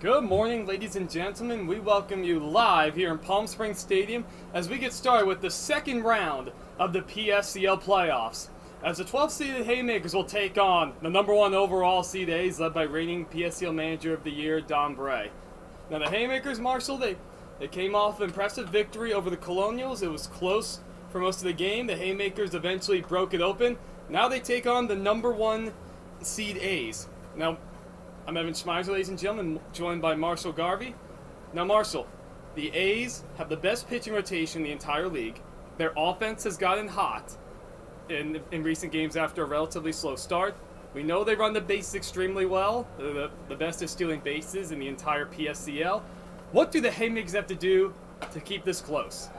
Good morning, ladies and gentlemen. We welcome you live here in Palm Springs Stadium as we get started with the second round of the PSCL playoffs. As the 12th-seeded Haymakers will take on the number 1 overall seed A's, led by reigning PSCL Manager of the Year, Don Bray. Now the Haymakers, Marshall, they came off an impressive victory over the Colonials. It was close for most of the game. The Haymakers eventually broke it open. Now they take on the number 1 seed A's. Now, I'm Evan Schmeiser, ladies and gentlemen, joined by Marshall Garvey. Now, Marshall, the A's have the best pitching rotation in the entire league. Their offense has gotten hot in recent games after a relatively slow start. We know they run the bases extremely well. They're the best at stealing bases in the entire PSCL. What do the Haymakers have to do to keep this close?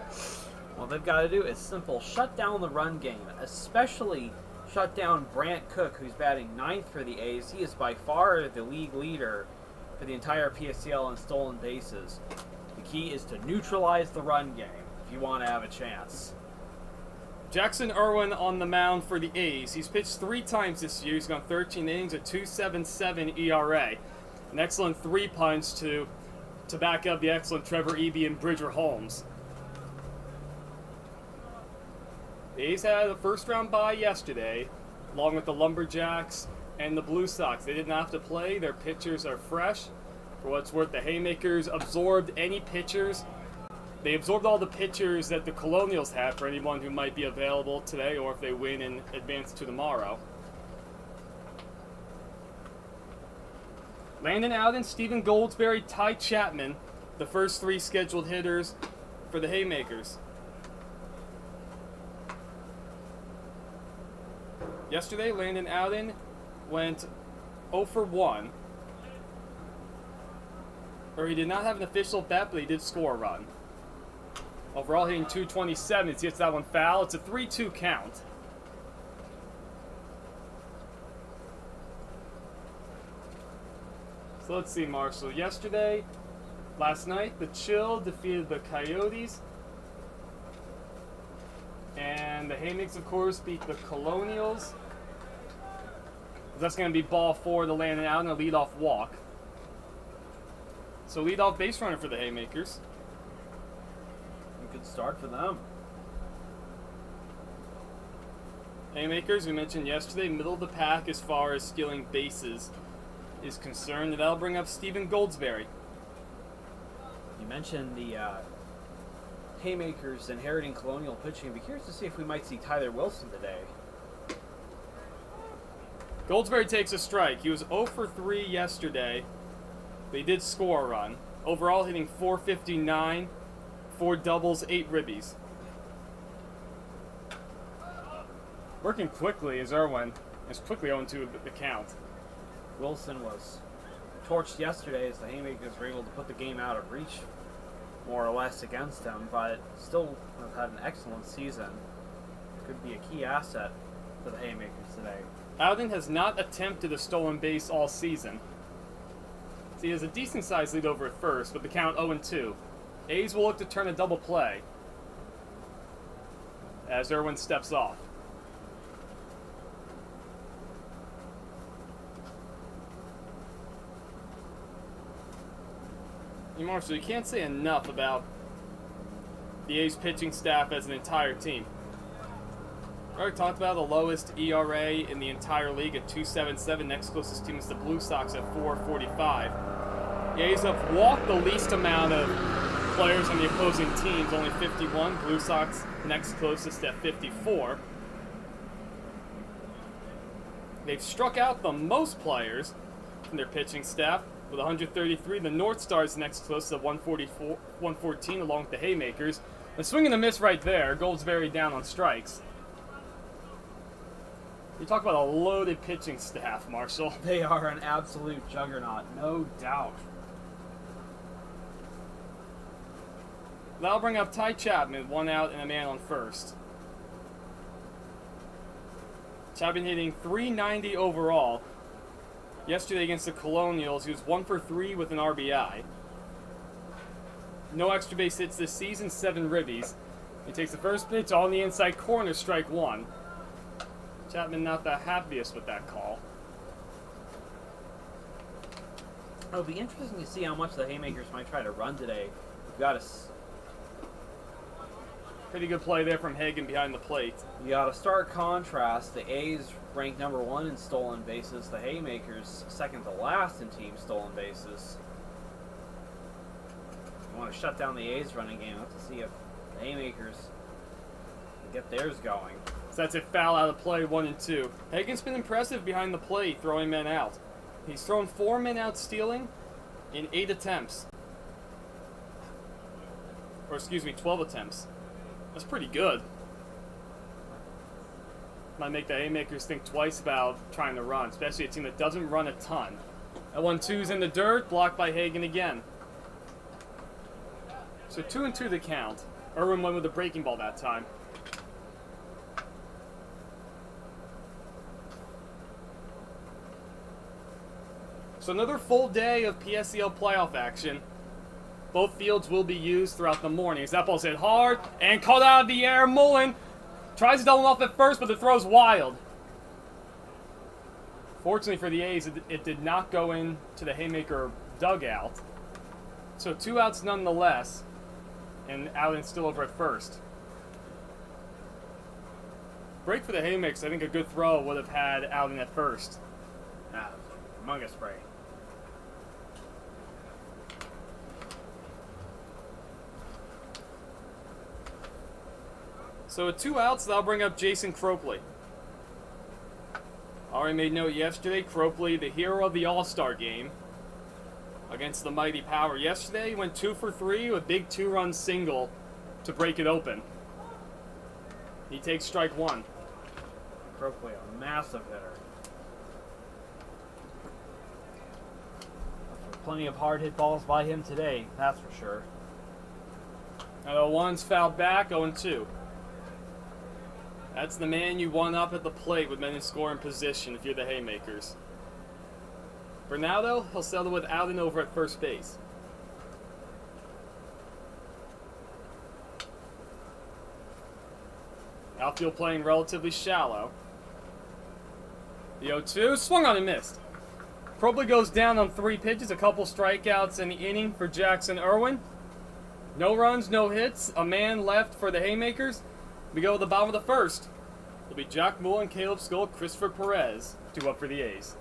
Well, they've got to do is simple. Shut down the run game, especially shut down Brant Cook, who's batting 9th for the A's. He is by far the league leader for the entire PSCL in stolen bases. The key is to neutralize the run game if you want to have a chance. Jackson Irwin on the mound for the A's. He's pitched 3 times this year. He's gone 13 innings, a 2.77 ERA. An excellent 3-punch to back up the excellent Trevor Eby and Bridger Holmes. The A's had a first-round bye yesterday, along with the Lumberjacks and the Blue Sox. They didn't have to play. Their pitchers are fresh. For what it's worth, the Haymakers absorbed any pitchers. They absorbed all the pitchers that the Colonials had for anyone who might be available today or if they win and advance to tomorrow. Landon Alden, Stephen Goldsberry, Ty Chapman, the first 3 scheduled hitters for the Haymakers. Yesterday, Landon Alden went 0 for 1. Or he did not have an official bat, but he did score a run. Overall, hitting .227. He gets that one foul. It's a 3-2 count. So let's see, Marshall. Last night, the Chill defeated the Coyotes. And the Haymakers, of course, beat the Colonials. That's going to be ball 4 to Landon Alden, a leadoff walk. So leadoff base runner for the Haymakers. A good start for them. Haymakers, we mentioned yesterday, middle of the pack as far as stealing bases is concerned. And that'll bring up Stephen Goldsberry. You mentioned the Haymakers inheriting Colonial pitching. I'd be curious to see if we might see Tyler Wilson today. Goldsberry takes a strike. He was 0 for 3 yesterday. They did score a run. Overall, hitting .459, 4 doubles, 8 ribbies. Working quickly as Irwin is quickly 0-2 the count. Wilson was torched yesterday as the Haymakers were able to put the game out of reach more or less against him, but still have had an excellent season. Could be a key asset for the Haymakers today. Alden has not attempted a stolen base all season. So he has a decent-sized lead over at first, with the count 0-2. A's will look to turn a double play as Irwin steps off. Marshall, you can't say enough about the A's pitching staff as an entire team. We already talked about the lowest ERA in the entire league at 2.77. Next closest team is the Blue Sox at 4.45. The A's have walked the least amount of players on the opposing teams, only 51. Blue Sox next closest at 54. They've struck out the most players from their pitching staff with 133. The North Stars next closest at 114, along with the Haymakers. The swing and a miss right there. Goldsberry down on strikes. You talk about a loaded pitching staff, Marshall. They are an absolute juggernaut, no doubt. That'll bring up Ty Chapman, 1 out and a man on first. Chapman hitting .390 overall. Yesterday against the Colonials, he was 1 for 3 with an RBI. No extra base hits this season, 7 ribbies. He takes the first pitch on the inside corner, strike 1. Chapman not the happiest with that call. It'll be interesting to see how much the Haymakers might try to run today. We've got Pretty good play there from Hagen behind the plate. you got a stark contrast. The A's ranked number 1 in stolen bases. The Haymakers second to last in team stolen bases. You want to shut down the A's running game. Let's see if the Haymakers can get theirs going. So that's a foul out of play, 1-2. Hagen's been impressive behind the plate, throwing men out. He's thrown 4 men out stealing in 8 attempts. Or excuse me, 12 attempts. That's pretty good. Might make the Haymakers think twice about trying to run, especially a team that doesn't run a ton. That 1-2's in the dirt, blocked by Hagen again. So 2-2 the count. Irwin went with a breaking ball that time. So another full day of PSCL playoff action. Both fields will be used throughout the morning. As that ball's hit hard and caught out of the air. Mullen tries to double off at first, but the throw's wild. Fortunately for the A's, it did not go into the Haymaker dugout. So 2 outs nonetheless, and Allen's still over at first. Break for the Haymakers. I think a good throw would have had Allen at first. Humongous spray. So with 2 outs, that'll bring up Jason Cropley. Already made note yesterday, Cropley, the hero of the All-Star game against the mighty Power. Yesterday, he went 2 for 3 with a big 2-run single to break it open. He takes strike 1. Cropley, a massive hitter. Plenty of hard hit balls by him today, that's for sure. Now the 1's fouled back, 0-2. That's the man you want up at the plate with men in scoring position if you're the Haymakers. For now, though, he'll settle with Allen over at first base. Outfield playing relatively shallow. The 0-2, swung on and missed. Cropley goes down on 3 pitches, a couple strikeouts in the inning for Jackson Irwin. No runs, no hits, a man left for the Haymakers. We go to the bottom of the first. It'll be Jack Mullen, Caleb Skull, Christopher Perez, 2 up for the A's.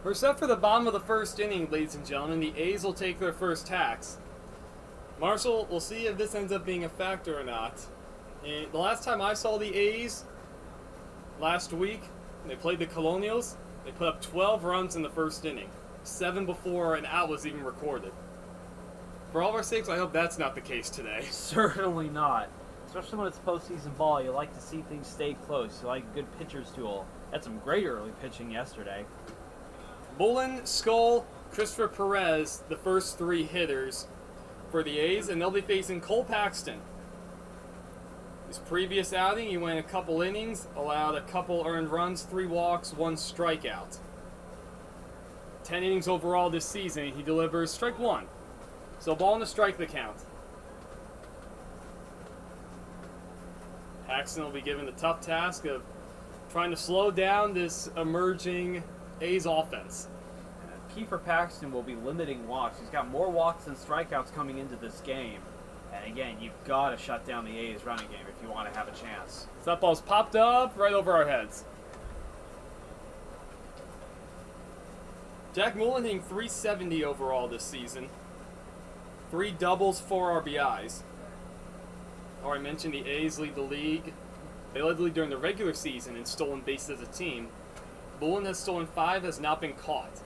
We're set for the bottom of the first inning, ladies and gentlemen. The A's will take their first tax. Marshall, we'll see if this ends up being a factor or not. And the last time I saw the A's, last week, they played the Colonials, They put up 12 runs in the first inning, 7 before an out was even recorded. For all of our sakes, I hope that's not the case today. Certainly not. Especially when it's postseason ball, you like to see things stay close. You like a good pitcher's duel. Had some great early pitching yesterday. Bullen, Skull, Christopher Perez, the first 3 hitters for the A's, and they'll be facing Cole Paxton. His previous outing, he went a couple innings, allowed a couple earned runs, 3 walks, 1 strikeout. 10 innings overall this season, he delivers strike 1. So ball and a strike the count. Paxton will be given the tough task of trying to slow down this emerging A's offense. Key for Paxton will be limiting walks. He's got more walks than strikeouts coming into this game. And again, you've got to shut down the A's running game if you want to have a chance. So that ball's popped up right over our heads. Jack Mullen hitting .370 overall this season. 3 doubles, 4 RBIs. Already mentioned the A's lead the league. They led the league during the regular season in stolen bases as a team. Bullen has stolen 5, has not been caught.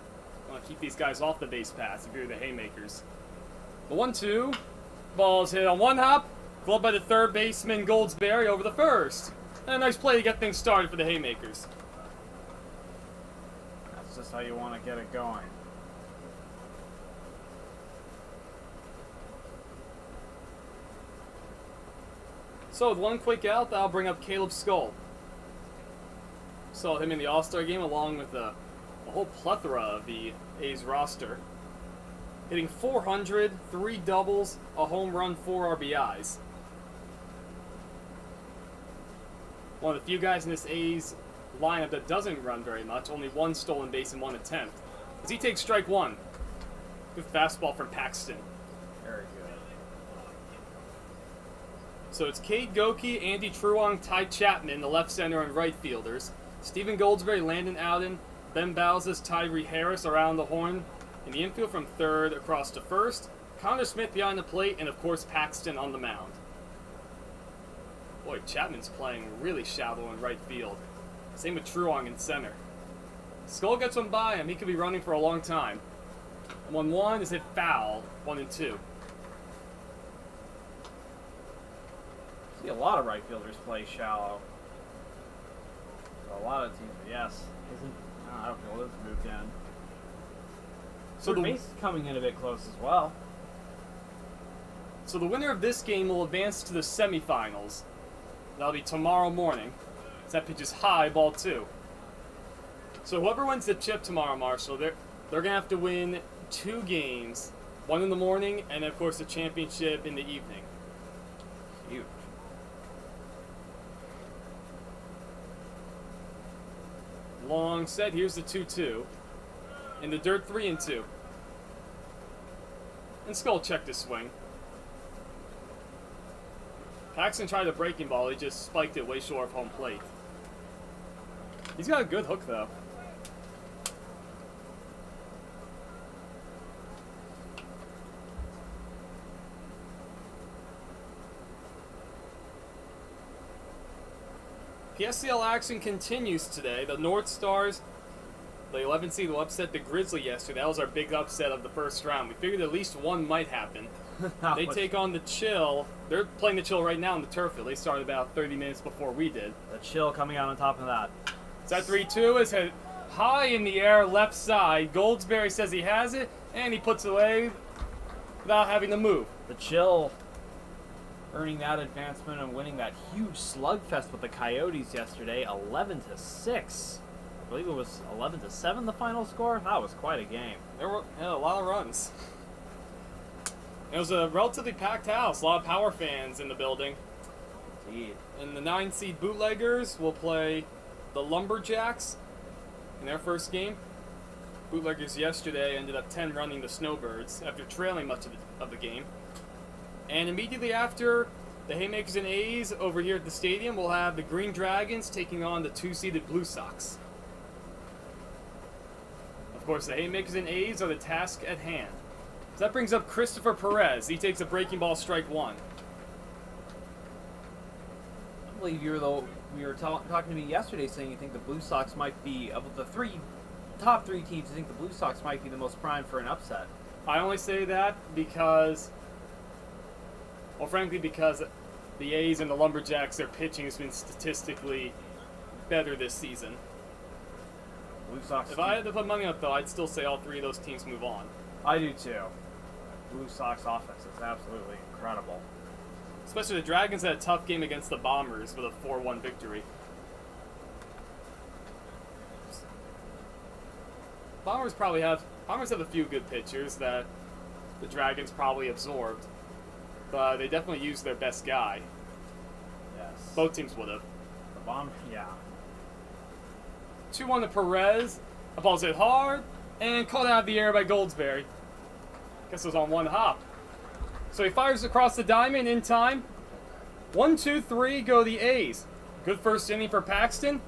I want to keep these guys off the base paths if you're the Haymakers. The 1-2. Ball's hit on one hop. Gloved by the third baseman Goldsberry over the first. And a nice play to get things started for the Haymakers. That's just how you want to get it going. So with 1 quick out, that'll bring up Caleb Skull. Saw him in the All-Star game along with a whole plethora of the A's roster. Hitting .400, 3 doubles, a home run, 4 RBIs. One of the few guys in this A's lineup that doesn't run very much, only 1 stolen base and 1 attempt. As he takes strike 1. Good fastball from Paxton. Very good. So it's Cade Goki, Andy Truong, Ty Chapman, the left center and right fielders. Stephen Goldsberry, Landon Alden, Ben Bowses, Tyree Harris around the horn. In the infield from third across to first. Connor Smith behind the plate, and of course Paxton on the mound. Boy, Chapman's playing really shallow in right field. Same with Truong in center. Skull gets one by him. He could be running for a long time. 1-1 is hit foul. 1-2. See a lot of right fielders play shallow. A lot of teams, yes. I don't feel this moved in. So the base is coming in a bit close as well. So the winner of this game will advance to the semifinals. That'll be tomorrow morning. That pitch is high, ball 2. So whoever wins the chip tomorrow, Marshall, they're gonna have to win 2 games, 1 in the morning, and of course the championship in the evening. Huge. Long set. Here's the 2-2. In the dirt, 3-2. And Skull checked his swing. Paxton tried a breaking ball. He just spiked it way short of home plate. He's got a good hook, though. PSCL action continues today. The North Stars, the 11th seed, will upset the Grizzly yesterday. That was our big upset of the first round. We figured at least one might happen. They take on the Chill. They're playing the Chill right now in the turf field. They started about 30 minutes before we did. The Chill coming out on top of that. So that 3-2 is hit high in the air, left side. Goldsberry says he has it, and he puts it away without having to move. The Chill earning that advancement and winning that huge slugfest with the Coyotes yesterday, 11-6. I believe it was 11-7 the final score. That was quite a game. There were a lot of runs. It was a relatively packed house. A lot of Power fans in the building. Indeed. And the 9-seed Bootleggers will play the Lumberjacks in their first game. Bootleggers yesterday ended up 10 running the Snowbirds after trailing much of the game. And immediately after the Haymakers and A's over here at the stadium, we'll have the Green Dragons taking on the 2-seeded Blue Sox. Of course, the Haymakers and A's are the task at hand. So that brings up Christopher Perez. He takes a breaking ball, strike 1. I believe you were talking to me yesterday saying you think the Blue Sox might be, of the 3 top three teams, I think the Blue Sox might be the most primed for an upset. I only say that because, well, frankly, because the A's and the Lumberjacks, their pitching has been statistically better this season. Blue Sox. If I had to put money on it, though, I'd still say all three of those teams move on. I do too. Blue Sox offense is absolutely incredible. Especially the Dragons had a tough game against the Bombers with a 4-1 victory. Bombers have a few good pitchers that the Dragons probably absorbed, but they definitely used their best guy. Yes. Both teams would have. The bomb, yeah. 2-1 to Perez. A ball's hit hard and caught out of the air by Goldsberry. Guess it was on one hop. So he fires across the diamond in time. 1-2-3 go the A's. Good first inning for Paxton.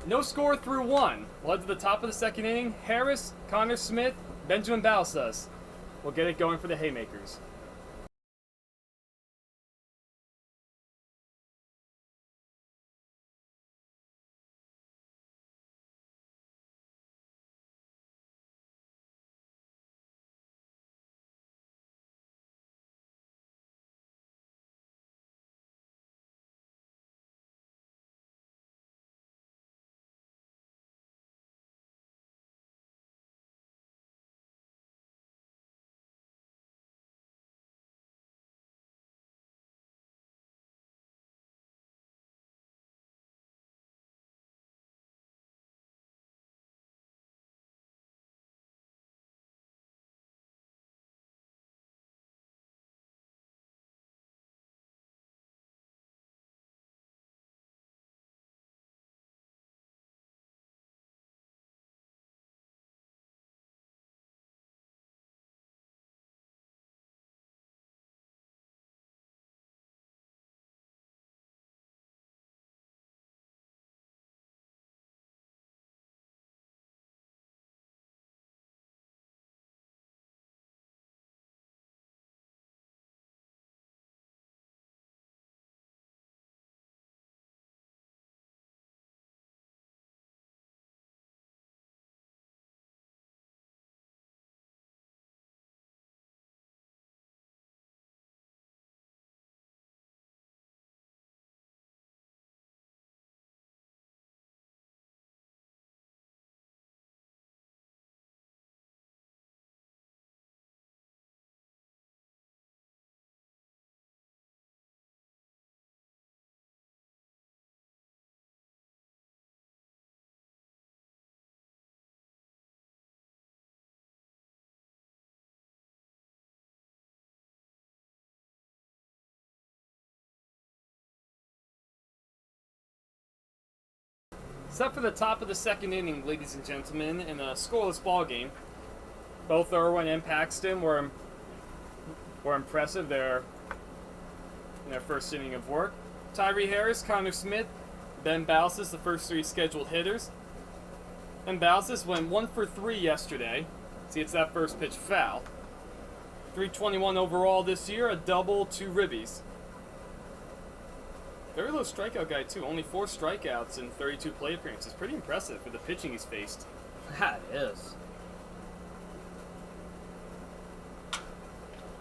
No score through one. Led to the top of the second inning. Harris, Connor Smith, Benjamin Balsas will get it going for the Haymakers. Set for the top of the second inning, ladies and gentlemen, in a scoreless ball game. Both Irwin and Paxton were impressive in their first inning of work. Tyree Harris, Connor Smith, Ben Balsas, the first three scheduled hitters. And Balsas went 1 for 3 yesterday. See, it's that first pitch foul. 321 overall this year, a double, 2 ribbies. Very low strikeout guy, too. Only 4 strikeouts in 32 plate appearances. Pretty impressive for the pitching he's faced. That is.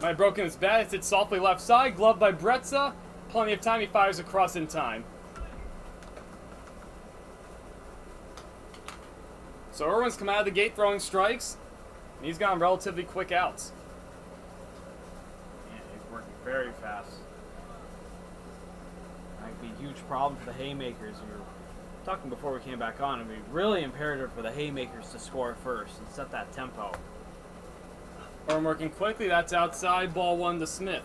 Might have broken his bat. It's hit softly left side. Gloved by Bretza. Plenty of time. He fires across in time. So Irwin's come out of the gate throwing strikes. And he's gotten relatively quick outs. Yeah, he's working very fast. Might be a huge problem for the Haymakers. We were talking before we came back on. It would be really imperative for the Haymakers to score first and set that tempo. Irwin working quickly. That's outside. Ball 1 to Smith.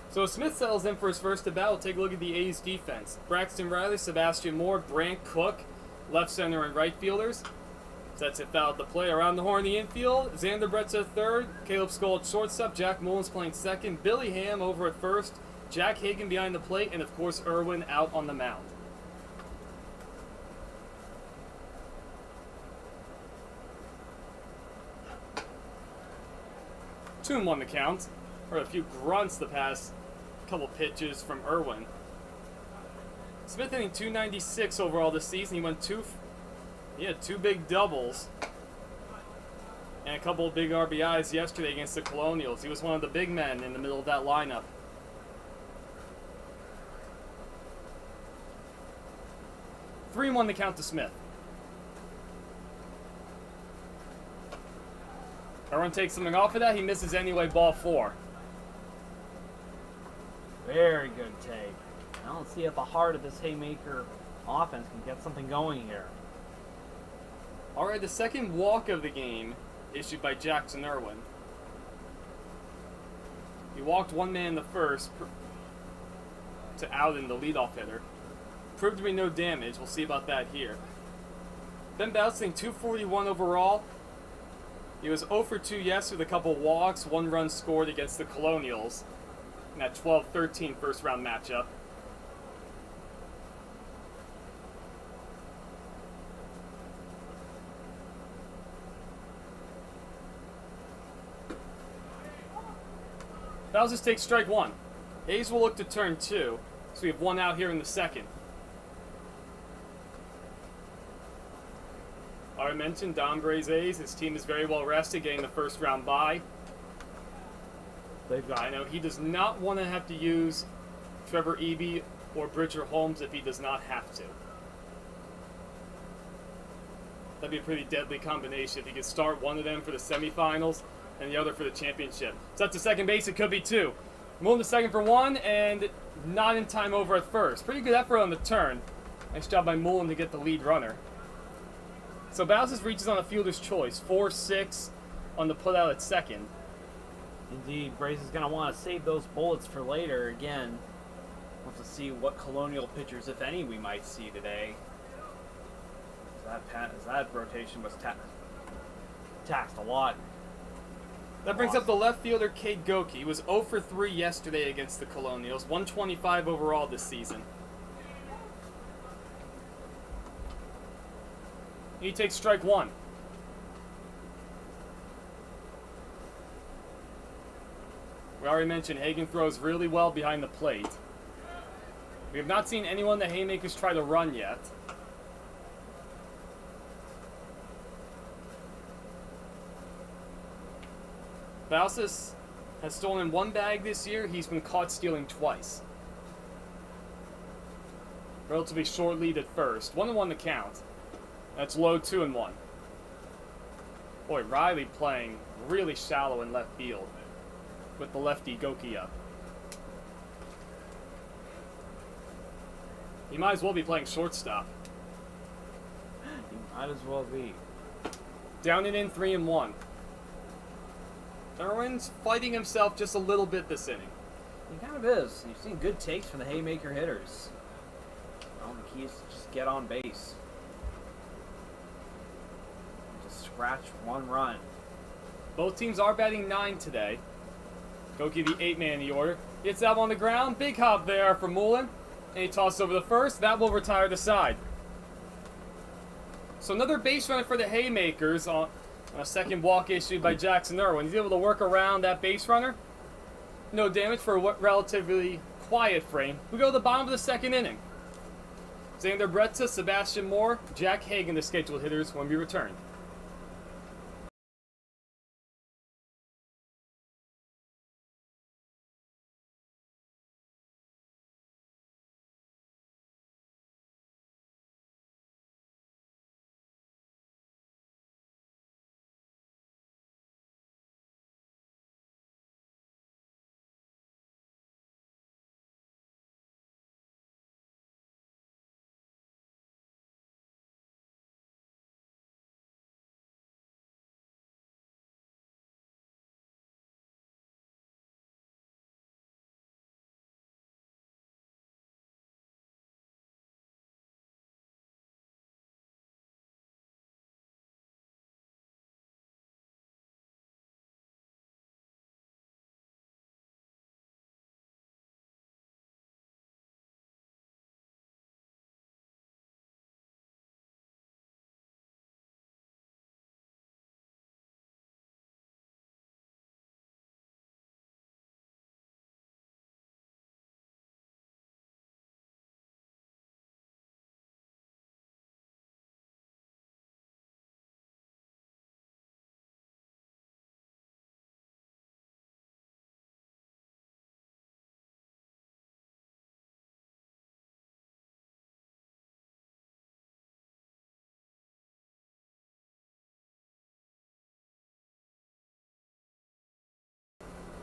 So Smith settles in for his first at bat. We'll take a look at the A's defense. Braxton Riley, Sebastian Moore, Brant Cook, left center and right fielders. Sets it foul at the play. Around the horn, the infield. Xander Bretza third. Caleb Skoll at shortstop. Jack Mullins playing second. Billy Ham over at first. Jack Hagan behind the plate. And, of course, Irwin out on the mound. Two and 1 the count. Heard a few grunts the past couple pitches from Irwin. Smith hitting 296 overall this season. He went 2 He had 2 big doubles and a couple of big RBIs yesterday against the Colonials. He was one of the big men in the middle of that lineup. 3-1 to count to Smith. Irwin takes something off of that. He misses anyway, ball 4. Very good take. I don't see at the heart of this Haymaker offense can get something going here. All right, the second walk of the game issued by Jackson Irwin. He walked one man in the first to Alden, the leadoff hitter. Proved to be no damage. We'll see about that here. Ben Bouncing, 241 overall. He was 0 for 2 yesterday with a couple walks, 1 run scored against the Colonials in that 12-13 first round matchup. Bowser takes strike 1. A's will look to turn 2, so we have 1 out here in the second. I mentioned Dombray's A's. His team is very well rested, getting the first round bye. I know he does not want to have to use Trevor Eby or Bridger Holmes if he does not have to. That'd be a pretty deadly combination if he could start one of them for the semifinals and the other for the championship. So that's to second base. It could be 2. Moving to second for 1 and not in time over at first. Pretty good effort on the turn. Nice job by Mullen to get the lead runner. So Bowses reaches on a fielder's choice. 4-6 on the putout at second. Indeed, Brace is going to want to save those bullets for later. Again, we'll have to see what Colonial pitchers, if any, we might see today. That rotation was taxed a lot. That brings up the left fielder, Cade Goki. He was 0 for 3 yesterday against the Colonials. 125 overall this season. He takes strike 1. We already mentioned Hagen throws really well behind the plate. We have not seen anyone the Haymakers try to run yet. Bausis has stolen 1 bag this year. He's been caught stealing twice. Relatively short lead at first. 1-1 to count. That's low 2-1. Boy, Riley playing really shallow in left field with the lefty Goki up. He might as well be playing shortstop. He might as well be. Down and in, 3-1. Irwin's fighting himself just a little bit this inning. He kind of is. You've seen good takes from the Haymaker hitters. Well, the key is to just get on base. Just scratch 1 run. Both teams are batting 9 today. Goki, the 8-man in the order. Gets that on the ground. Big hop there for Mullen. And he tosses over the first. That will retire the side. So another base runner for the Haymakers on a second walk issued by Jackson Irwin. He's able to work around that base runner. No damage for a relatively quiet frame. We go to the bottom of the second inning. Xander Bretza, Sebastian Moore, Jack Hagen, the scheduled hitters when we return.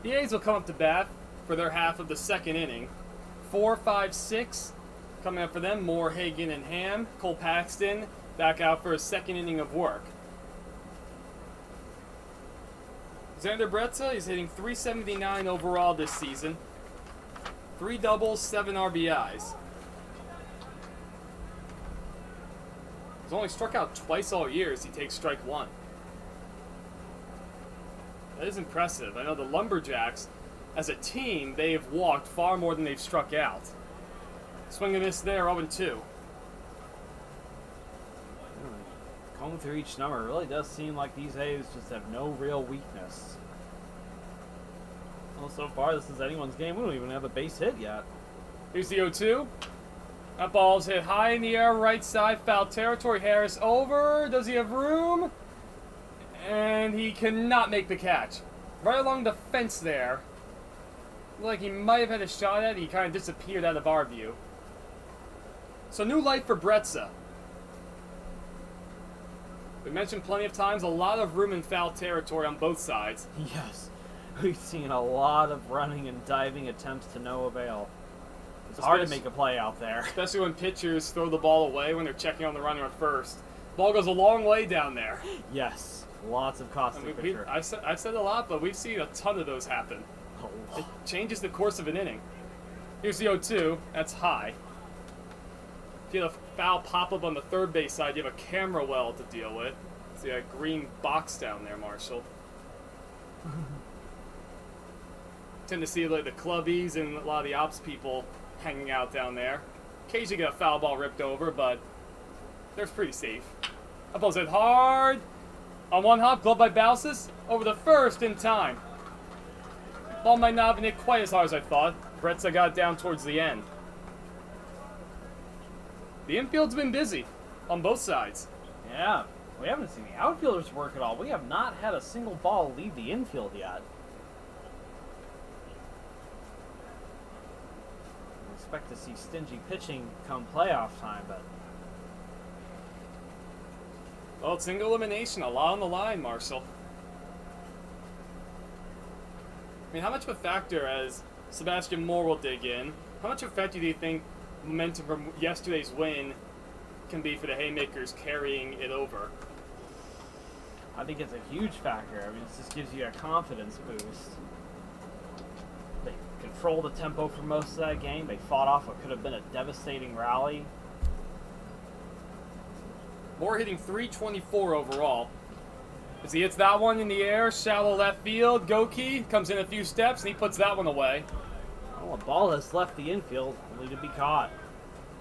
The A's will come up to bat for their half of the second inning. 4, 5, 6 coming up for them. Moore, Hagan, and Ham. Cole Paxton back out for a second inning of work. Xander Bretza is hitting .379 overall this season. 3 doubles, 7 RBIs. He's only struck out twice all year as he takes strike one. That is impressive. I know the Lumberjacks, as a team, they have walked far more than they've struck out. Swing and miss there, 0-2. Going through each number, it really does seem like these A's just have no real weakness. Well, so far this is anyone's game. We don't even have a base hit yet. Here's the 0-2. That ball's hit high in the air, right side, foul territory. Harris over. Does he have room? And he cannot make the catch. Right along the fence there. Looked like he might have had a shot at it. He kind of disappeared out of our view. So new life for Bretza. We mentioned plenty of times, a lot of room in foul territory on both sides. Yes, we've seen a lot of running and diving attempts to no avail. It's hard to make a play out there. Especially when pitchers throw the ball away when they're checking on the runner at first. Ball goes a long way down there. Yes, lots of caustic pitcher. I've said a lot, but we've seen a ton of those happen. It changes the course of an inning. Here's the 0-2. That's high. If you have a foul pop-up on the third base side, you have a camera well to deal with. See that green box down there, Marshall. Tend to see like the clubbies and a lot of the ops people hanging out down there. Occasionally get a foul ball ripped over, but they're pretty safe. That ball's hit hard. On one hop, glove by Bausis. Over the first in time. Ball might not have been hit quite as hard as I thought. Bretza got down towards the end. The infield's been busy on both sides. Yeah, we haven't seen the outfielders work at all. We have not had a single ball leave the infield yet. We expect to see stingy pitching come playoff time, but... Well, it's single elimination, a lot on the line, Marshall. I mean, how much of a factor, as Sebastian Moore will dig in, how much effect do you think momentum from yesterday's win can be for the Haymakers carrying it over? I think it's a huge factor. I mean, it just gives you a confidence boost. They controlled the tempo for most of that game. They fought off what could have been a devastating rally. Moore hitting .324 overall. As he hits that one in the air, shallow left field, Goki comes in a few steps and he puts that one away. Well, a ball has left the infield, only to be caught.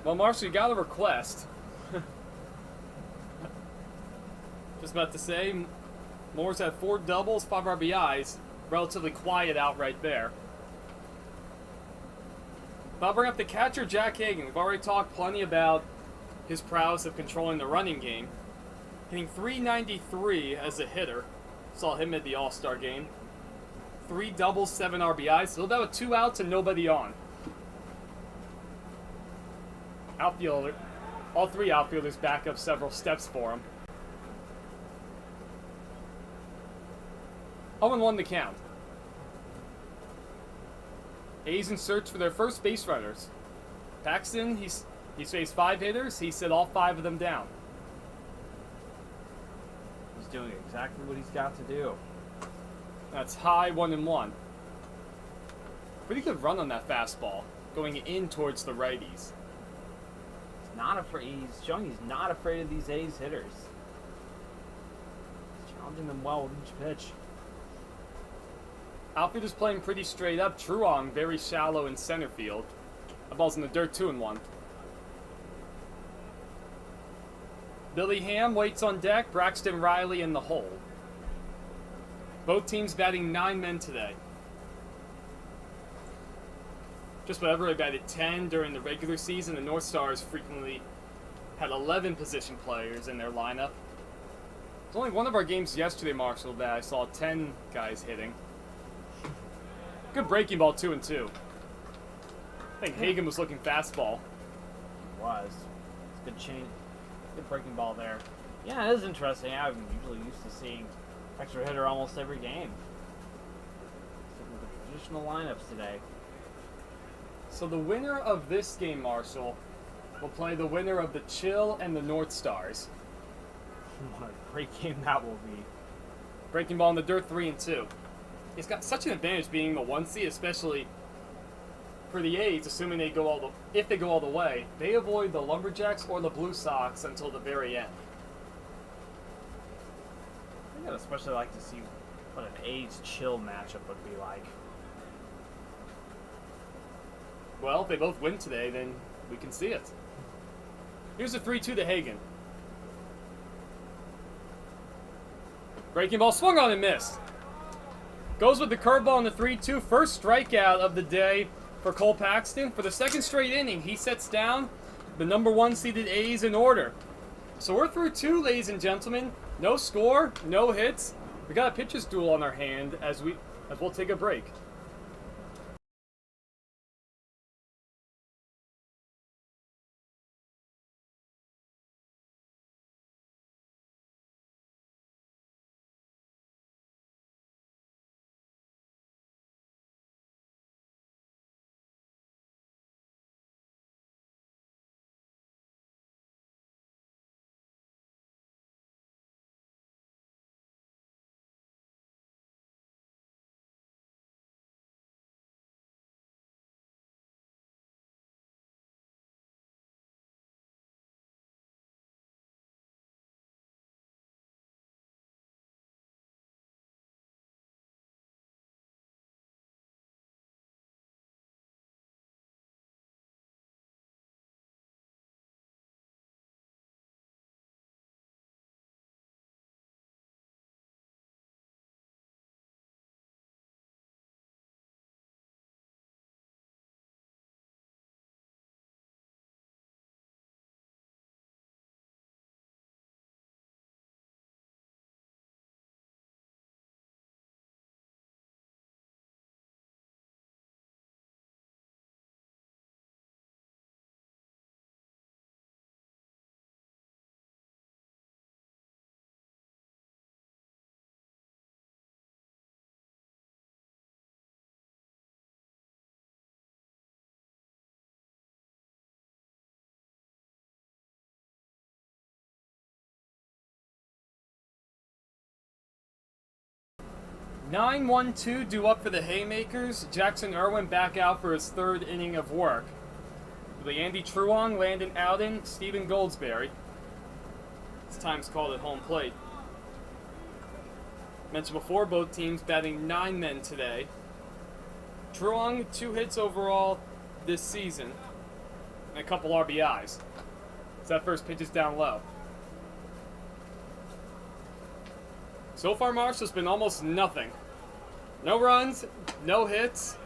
Well, Marshall, you got a request. Just about to say, Moore's had 4 doubles, 5 RBIs. Relatively quiet out right there. But I'll bring up the catcher, Jack Hagan. We've already talked plenty about his prowess of controlling the running game. Hitting .393 as a hitter. Saw him at the All-Star game. 3 doubles, 7 RBIs. Still about with 2 outs and nobody on. Outfielder, all 3 outfielders back up several steps for him. 0-1 to count. A's in search for their first base runners. Paxton, he's faced 5 hitters. He set all 5 of them down. He's doing exactly what he's got to do. That's high, 1-1. Pretty good run on that fastball, going in towards the righties. He's not afraid. He's showing he's not afraid of these A's hitters. He's challenging them well with each pitch. Outfielder's playing pretty straight up. Truong very shallow in center field. The ball's in the dirt, 2-1. Billy Ham waits on deck. Braxton Riley in the hole. Both teams batting 9 men today. Just whatever, they batted 10 during the regular season. The North Stars frequently had 11 position players in their lineup. There's only one of our games yesterday, Marshall, that I saw 10 guys hitting. Good breaking ball, 2-2. I think Hagan was looking fastball. It was. It's a good change. Good breaking ball there. Yeah, it is interesting. I'm usually used to seeing extra hitter almost every game. Sticking with the traditional lineups today. So the winner of this game, Marshall, will play the winner of the Chill and the North Stars. What a great game that will be. Breaking Ball in the Dirt 3 and 2. He's got such an advantage being the 1 seed, especially for the A's, assuming they go if they go all the way. They avoid the Lumberjacks or the Blue Sox until the very end. I think I'd especially like to see what an A's Chill matchup would be like. Well, if they both win today, then we can see it. Here's a 3-2 to Hagen. Breaking Ball swung on and missed. Goes with the curveball in the 3-2. First strikeout of the day for Cole Paxton. For the second straight inning, he sets down the number 1 seeded A's in order. So we're through 2, ladies and gentlemen. No score, no hits. We got a pitcher's duel on our hand as we'll take a break. (9-1-2) due up for the Haymakers. Jackson Irwin back out for his 3rd inning of work. Andy Truong, Landon Alden, Stephen Goldsberry. This time's called at home plate. Mentioned before, both teams batting 9 men today. Truong, 2 hits overall this season, and a couple RBIs. So that first pitch is down low. So far, Marshall, it's been almost nothing. No runs, no hits,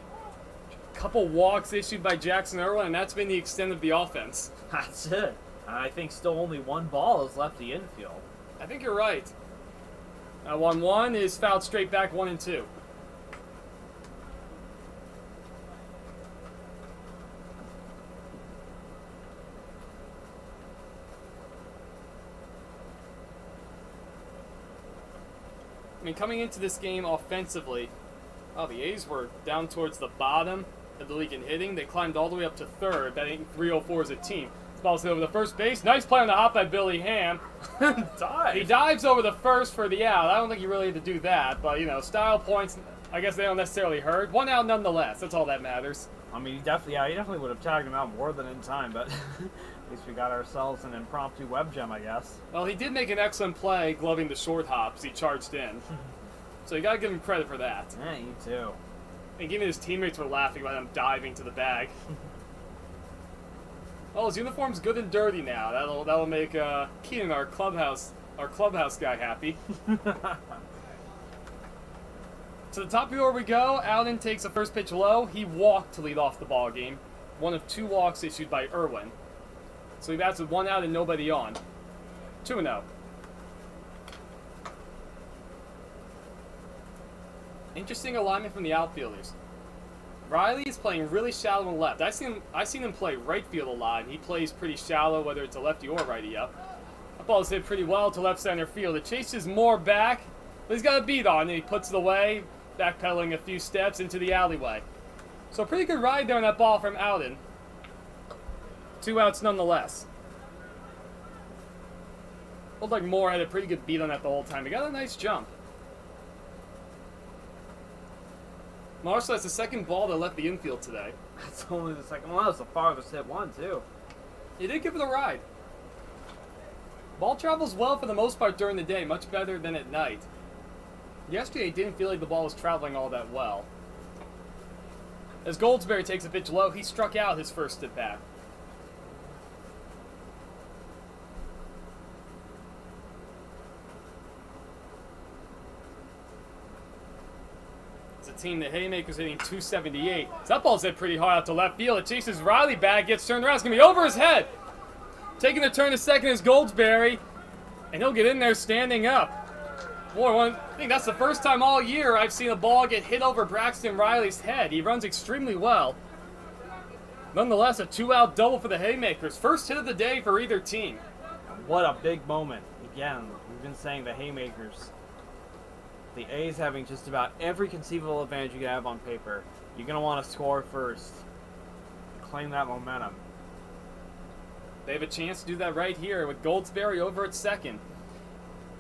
a couple walks issued by Jackson Irwin, and that's been the extent of the offense. That's it. I think still only 1 ball has left the infield. I think you're right. 1-1 is fouled straight back 1-2. I mean, coming into this game offensively, the A's were down towards the bottom of the league in hitting. They climbed all the way up to 3rd, batting .304 as a team. This ball's hit over the first base. Nice play on the hop by Billy Ham. He dives over the first for the out. I don't think he really had to do that, but, style points, I guess they don't necessarily hurt. 1 out nonetheless. That's all that matters. I mean, he definitely would have tagged him out more than in time, but at least we got ourselves an impromptu web gem, I guess. Well, he did make an excellent play gloving the short hops. He charged in. So you gotta give him credit for that. Yeah, you too. And even his teammates were laughing about him diving to the bag. Well, his uniform's good and dirty now. That'll make Keenan, our clubhouse guy, happy. To the top of the order we go. Alden takes a first pitch low. He walked to lead off the ball game. 1 of 2 walks issued by Irwin. So he bats with 1 out and nobody on. 2-0. Interesting alignment from the outfielders. Riley is playing really shallow and left. I've seen him play right field a lot, and he plays pretty shallow, whether it's a lefty or righty up. That ball is hit pretty well to left center field. It chases more back, but he's got a beat on, and he puts it away. backpedaling a few steps into the alleyway. So a pretty good ride there on that ball from Alden. 2 outs nonetheless. Looked like Moore had a pretty good beat on that the whole time. He got a nice jump. Marshall has the second ball that left the infield today. That's only the second one. That was the farthest hit one, too. He did give it a ride. Ball travels well for the most part during the day, much better than at night. Yesterday, it didn't feel like the ball was traveling all that well. As Goldsberry takes a pitch low, he struck out his first at bat. It's a team that Haymakers hitting 278. So that ball's hit pretty hard out to left field. It chases Riley back, gets turned around. It's going to be over his head. Taking the turn to second is Goldsberry, and he'll get in there standing up. Boy, I think that's the first time all year I've seen a ball get hit over Braxton Riley's head. He runs extremely well. Nonetheless, a 2-out double for the Haymakers. First hit of the day for either team. What a big moment. Again, we've been saying the Haymakers, the A's having just about every conceivable advantage you can have on paper. You're going to want to score first. Claim that momentum. They have a chance to do that right here with Goldsberry over at second.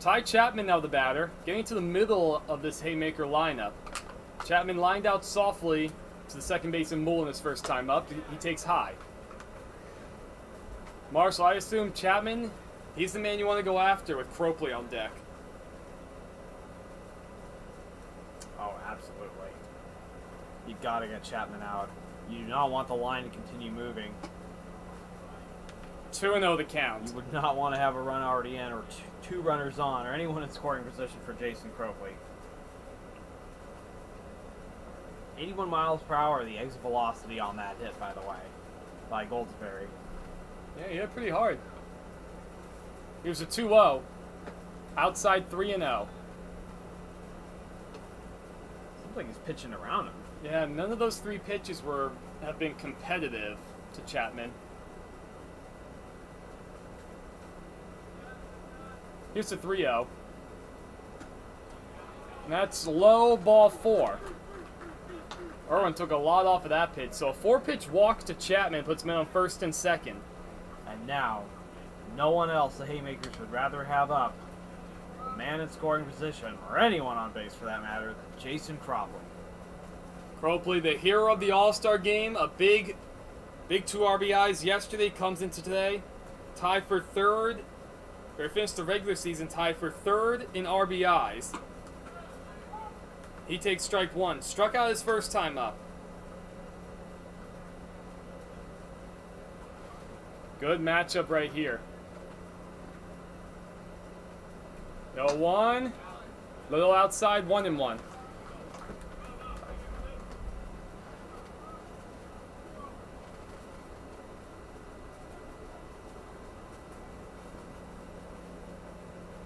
Ty Chapman now the batter, getting to the middle of this Haymaker lineup. Chapman lined out softly to the second baseman Mullen his first time up. He takes high. Marshall, I assume Chapman, he's the man you want to go after with Cropley on deck. Oh, absolutely. You got to get Chapman out. You do not want the line to continue moving. 2-0 the count. You would not want to have a run already in or two runners on or anyone in scoring position for Jason Cropley. 81 miles per hour, the exit velocity on that hit, by the way, by Goldsberry. Yeah, he hit pretty hard. Here's a 2-0. Outside 3-0. Seems like he's pitching around him. Yeah, none of those 3 pitches have been competitive to Chapman. Here's a 3-0. And that's low, ball 4. Irwin took a lot off of that pitch. So a 4-pitch walk to Chapman puts him in on first and second. And now, no one else the Haymakers would rather have up a man in scoring position, or anyone on base for that matter, than Jason Cropley. Cropley, the hero of the All-Star game. A big 2 RBIs yesterday, comes into today. Tied for third. Or finished the regular season tied for third in RBIs. He takes strike 1. Struck out his first time up. Good matchup right here. 0-1. Little outside, 1-1.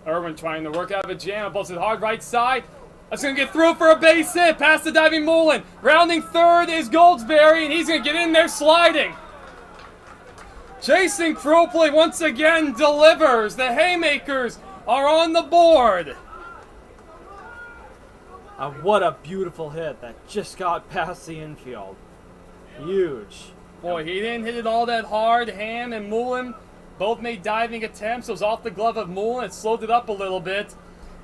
Irwin trying to work out of a jam. Pulls it hard right side. That's going to get through for a base hit. Past the diving Mullen. Rounding third is Goldsberry, and he's going to get in there sliding. Jason Cropley once again delivers. The Haymakers are on the board. What a beautiful hit that just got past the infield. Huge. Boy, he didn't hit it all that hard. Ham and Mullen both made diving attempts. It was off the glove of Mullen. It slowed it up a little bit.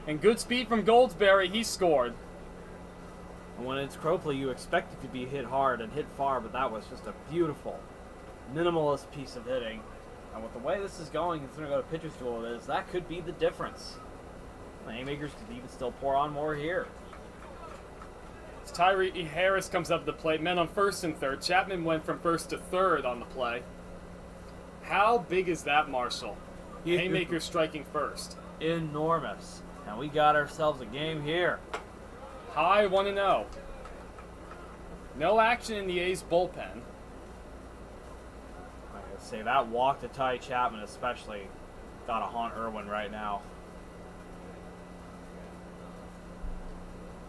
And good speed from Goldsberry. He scored. And when it's Cropley, you expect it to be hit hard and hit far, but that was just a beautiful, minimalist piece of hitting. And with the way this is going, it's going to go to pitcher's duel. That could be the difference. The Haymakers could even still pour on more here. As Tyree Harris comes up to the plate, men on first and third. Chapman went from first to third on the play. How big is that, Marshall? Haymakers striking first. Enormous. And we got ourselves a game here. High 1-0. No action in the A's bullpen. I gotta say, that walk to Ty Chapman especially gotta haunt Irwin right now.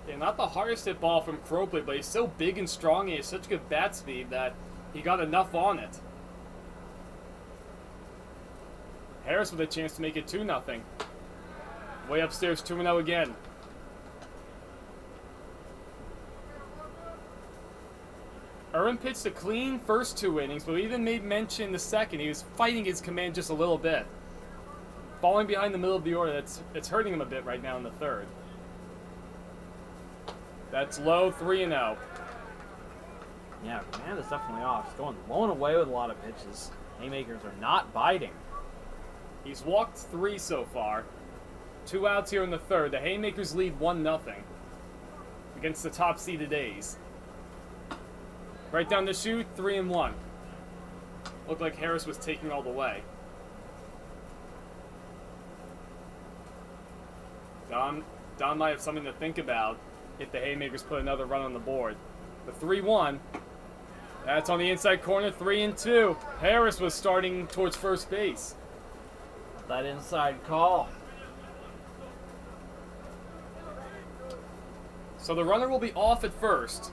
Yeah, not the hardest hit ball from Cropley, but he's so big and strong and he has such good bat speed that he got enough on it. Harris with a chance to make it 2-0. Way upstairs, 2-0 again. Irwin pitched a clean first 2 innings, but we even made mention the second. He was fighting his command just a little bit. Falling behind the middle of the order, it's hurting him a bit right now in the third. That's low, 3-0. Yeah, command is definitely off. He's going low and away with a lot of pitches. Haymakers are not biting. He's walked 3 so far. 2 outs here in the third. The Haymakers lead 1-0 against the top-seeded A's. Right down the chute, 3-1. Looked like Harris was taking all the way. Don might have something to think about if the Haymakers put another run on the board. The 3-1. That's on the inside corner, 3-2. Harris was starting towards first base. That inside call. So the runner will be off at first.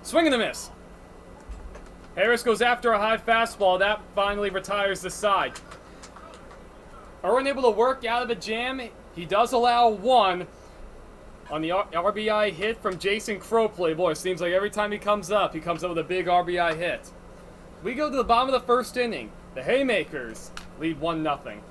Swing and a miss. Harris goes after a high fastball. That finally retires the side. Irwin able to work out of a jam. He does allow 1 on the RBI hit from Jason Cropley. Boy, it seems like every time he comes up with a big RBI hit. We go to the bottom of the first inning. The Haymakers lead 1-0.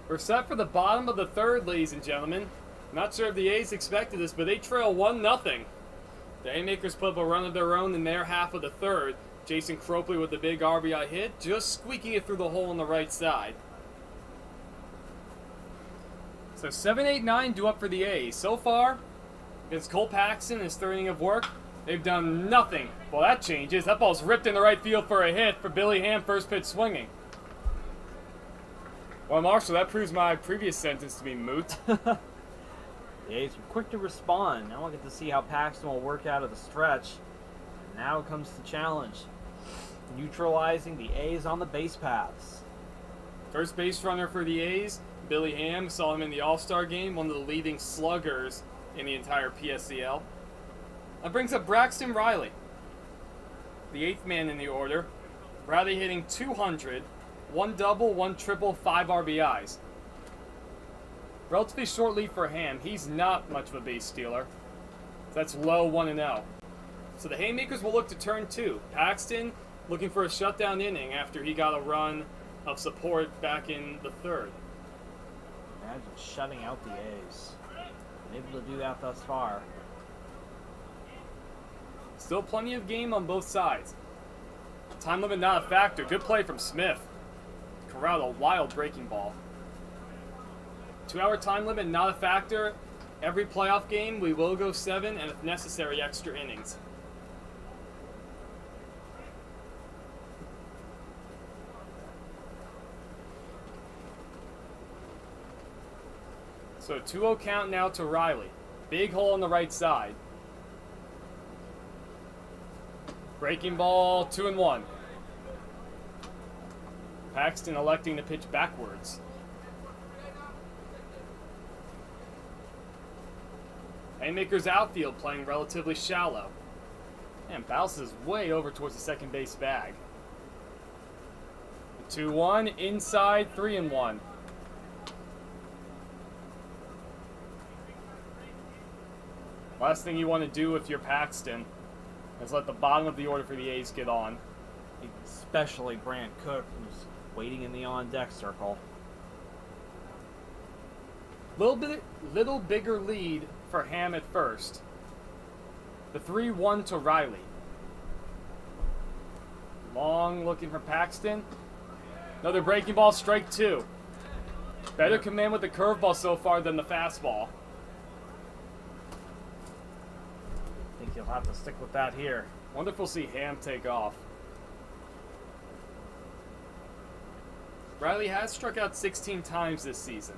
We're set for the bottom of the third, ladies and gentlemen. Not sure if the A's expected this, but they trail 1-0. The Haymakers put up a run of their own in their half of the third. Jason Cropley with the big RBI hit, just squeaking it through the hole on the right side. So 7, 8, 9 due up for the A's. So far, against Cole Paxton in his third inning of work, they've done nothing. Well, that changes. That ball's ripped in the right field for a hit for Billy Ham, first pitch swinging. Well, Marshall, that proves my previous sentence to be moot. The A's were quick to respond. Now we'll get to see how Paxton will work out of the stretch. And now comes the challenge. Neutralizing the A's on the base paths. First base runner for the A's, Billy Ham. Saw him in the All-Star game, one of the leading sluggers in the entire PSCL. That brings up Braxton Riley, the 8th man in the order. Riley hitting 200, 1 double, 1 triple, 5 RBIs. Relatively short lead for Ham. He's not much of a base stealer. That's low, 1-0. So the Haymakers will look to turn 2. Paxton looking for a shutdown inning after he got a run of support back in the third. Imagine shutting out the A's. Been able to do that thus far. Still plenty of game on both sides. Time limit not a factor. Good play from Smith. Corralled a wild breaking ball. 2-hour time limit not a factor. Every playoff game we will go 7 and if necessary extra innings. So 2-0 count now to Riley. Big hole on the right side. Breaking ball, 2-1. Paxton electing to pitch backwards. Haymakers outfield playing relatively shallow. And bounces way over towards the second base bag. 2-1, inside, 3-1. Last thing you want to do if you're Paxton is let the bottom of the order for the A's get on. Especially Brant Cook, who's waiting in the on-deck circle. Little bigger lead for Ham at first. The 3-1 to Riley. Long looking for Paxton. Another breaking ball, strike 2. Better command with the curveball so far than the fastball. I think you'll have to stick with that here. Wonder if we'll see Ham take off. Riley has struck out 16 times this season.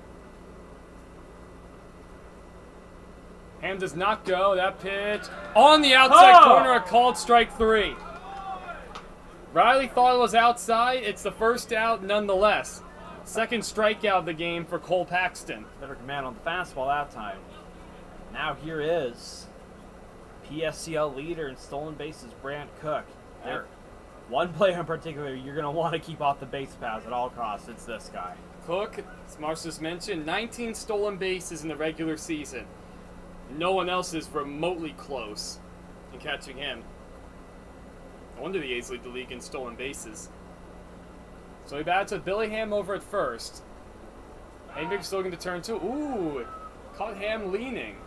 Ham does not go. That pitch on the outside corner, a called strike 3. Riley thought it was outside. It's the first out nonetheless. Second strikeout of the game for Cole Paxton. Better command on the fastball that time. Now here is PSCL leader in stolen bases, Brant Cook. There. One player in particular you're going to want to keep off the base paths at all costs. It's this guy. Cook, as Marsh just mentioned, 19 stolen bases in the regular season. No one else is remotely close in catching him. No wonder the A's lead the league in stolen bases. So he bats with Billy Ham over at first. Haymakers still going to turn 2. Ooh, caught Ham leaning.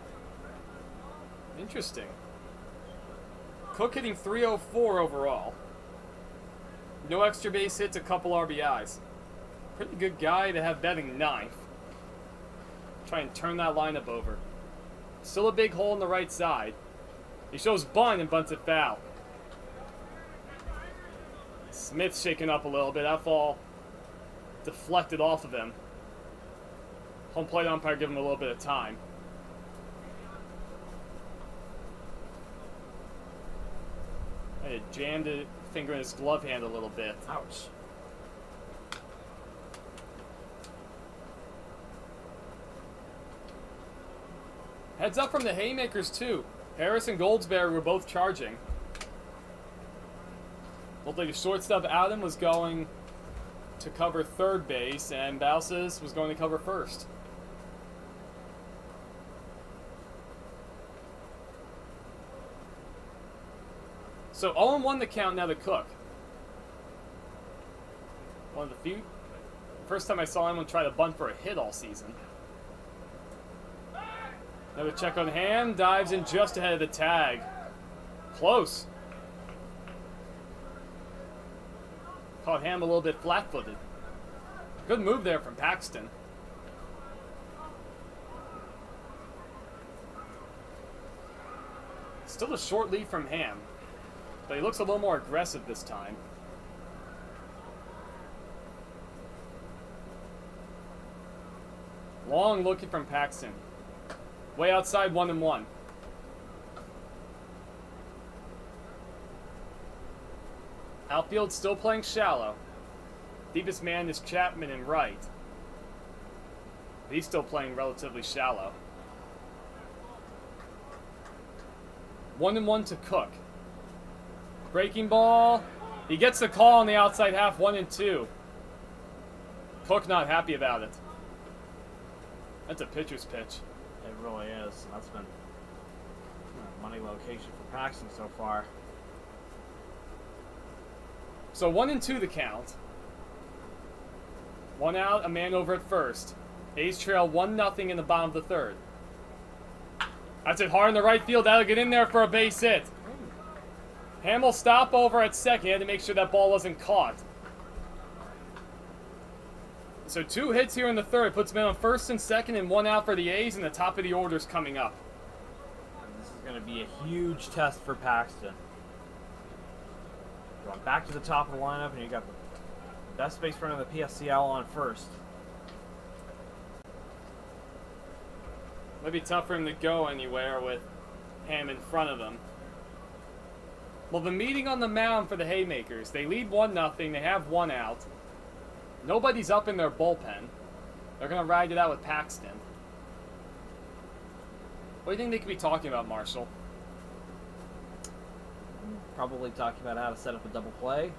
Interesting. Cook hitting .304 overall. No extra base hits, a couple RBIs. Pretty good guy to have batting 9th. Try and turn that lineup over. Still a big hole in the right side. He shows bunt and bunts it foul. Smith's shaking up a little bit. That ball deflected off of him. Home plate umpire giving him a little bit of time. He jammed a finger in his glove hand a little bit. Ouch. Heads up from the Haymakers, too. Harris and Goldsberry were both charging. Looked like the shortstop Adam was going to cover third base, and Balsas was going to cover first. So 0-1 the count now to Cook. One of the few. First time I saw anyone try to bunt for a hit all season. Another check on Ham, dives in just ahead of the tag. Close. Caught Ham a little bit flat-footed. Good move there from Paxton. Still a short lead from Ham, but he looks a little more aggressive this time. Long looking from Paxton. Way outside, 1-1. Outfield still playing shallow. Deepest man is Chapman in right. He's still playing relatively shallow. 1-1 to Cook. Breaking ball. He gets the call on the outside half, 1-2. Cook not happy about it. That's a pitcher's pitch. It really is. That's been a money location for Paxton so far. So 1-2 the count. One out, a man over at first. A's trail 1-0 in the bottom of the third. That's it hard in the right field. That'll get in there for a base hit. Ham will stop over at second. He had to make sure that ball wasn't caught. So 2 hits here in the third. Puts him in on first and second and 1 out for the A's, and the top of the order's coming up. And this is going to be a huge test for Paxton. Going back to the top of the lineup, and you got the best base runner of the PSCL on first. Might be tough for him to go anywhere with Ham in front of him. Well, the meeting on the mound for the Haymakers. They lead 1-0. They have 1 out. Nobody's up in their bullpen. They're going to ride it out with Paxton. What do you think they could be talking about, Marshall? Probably talking about how to set up a double play.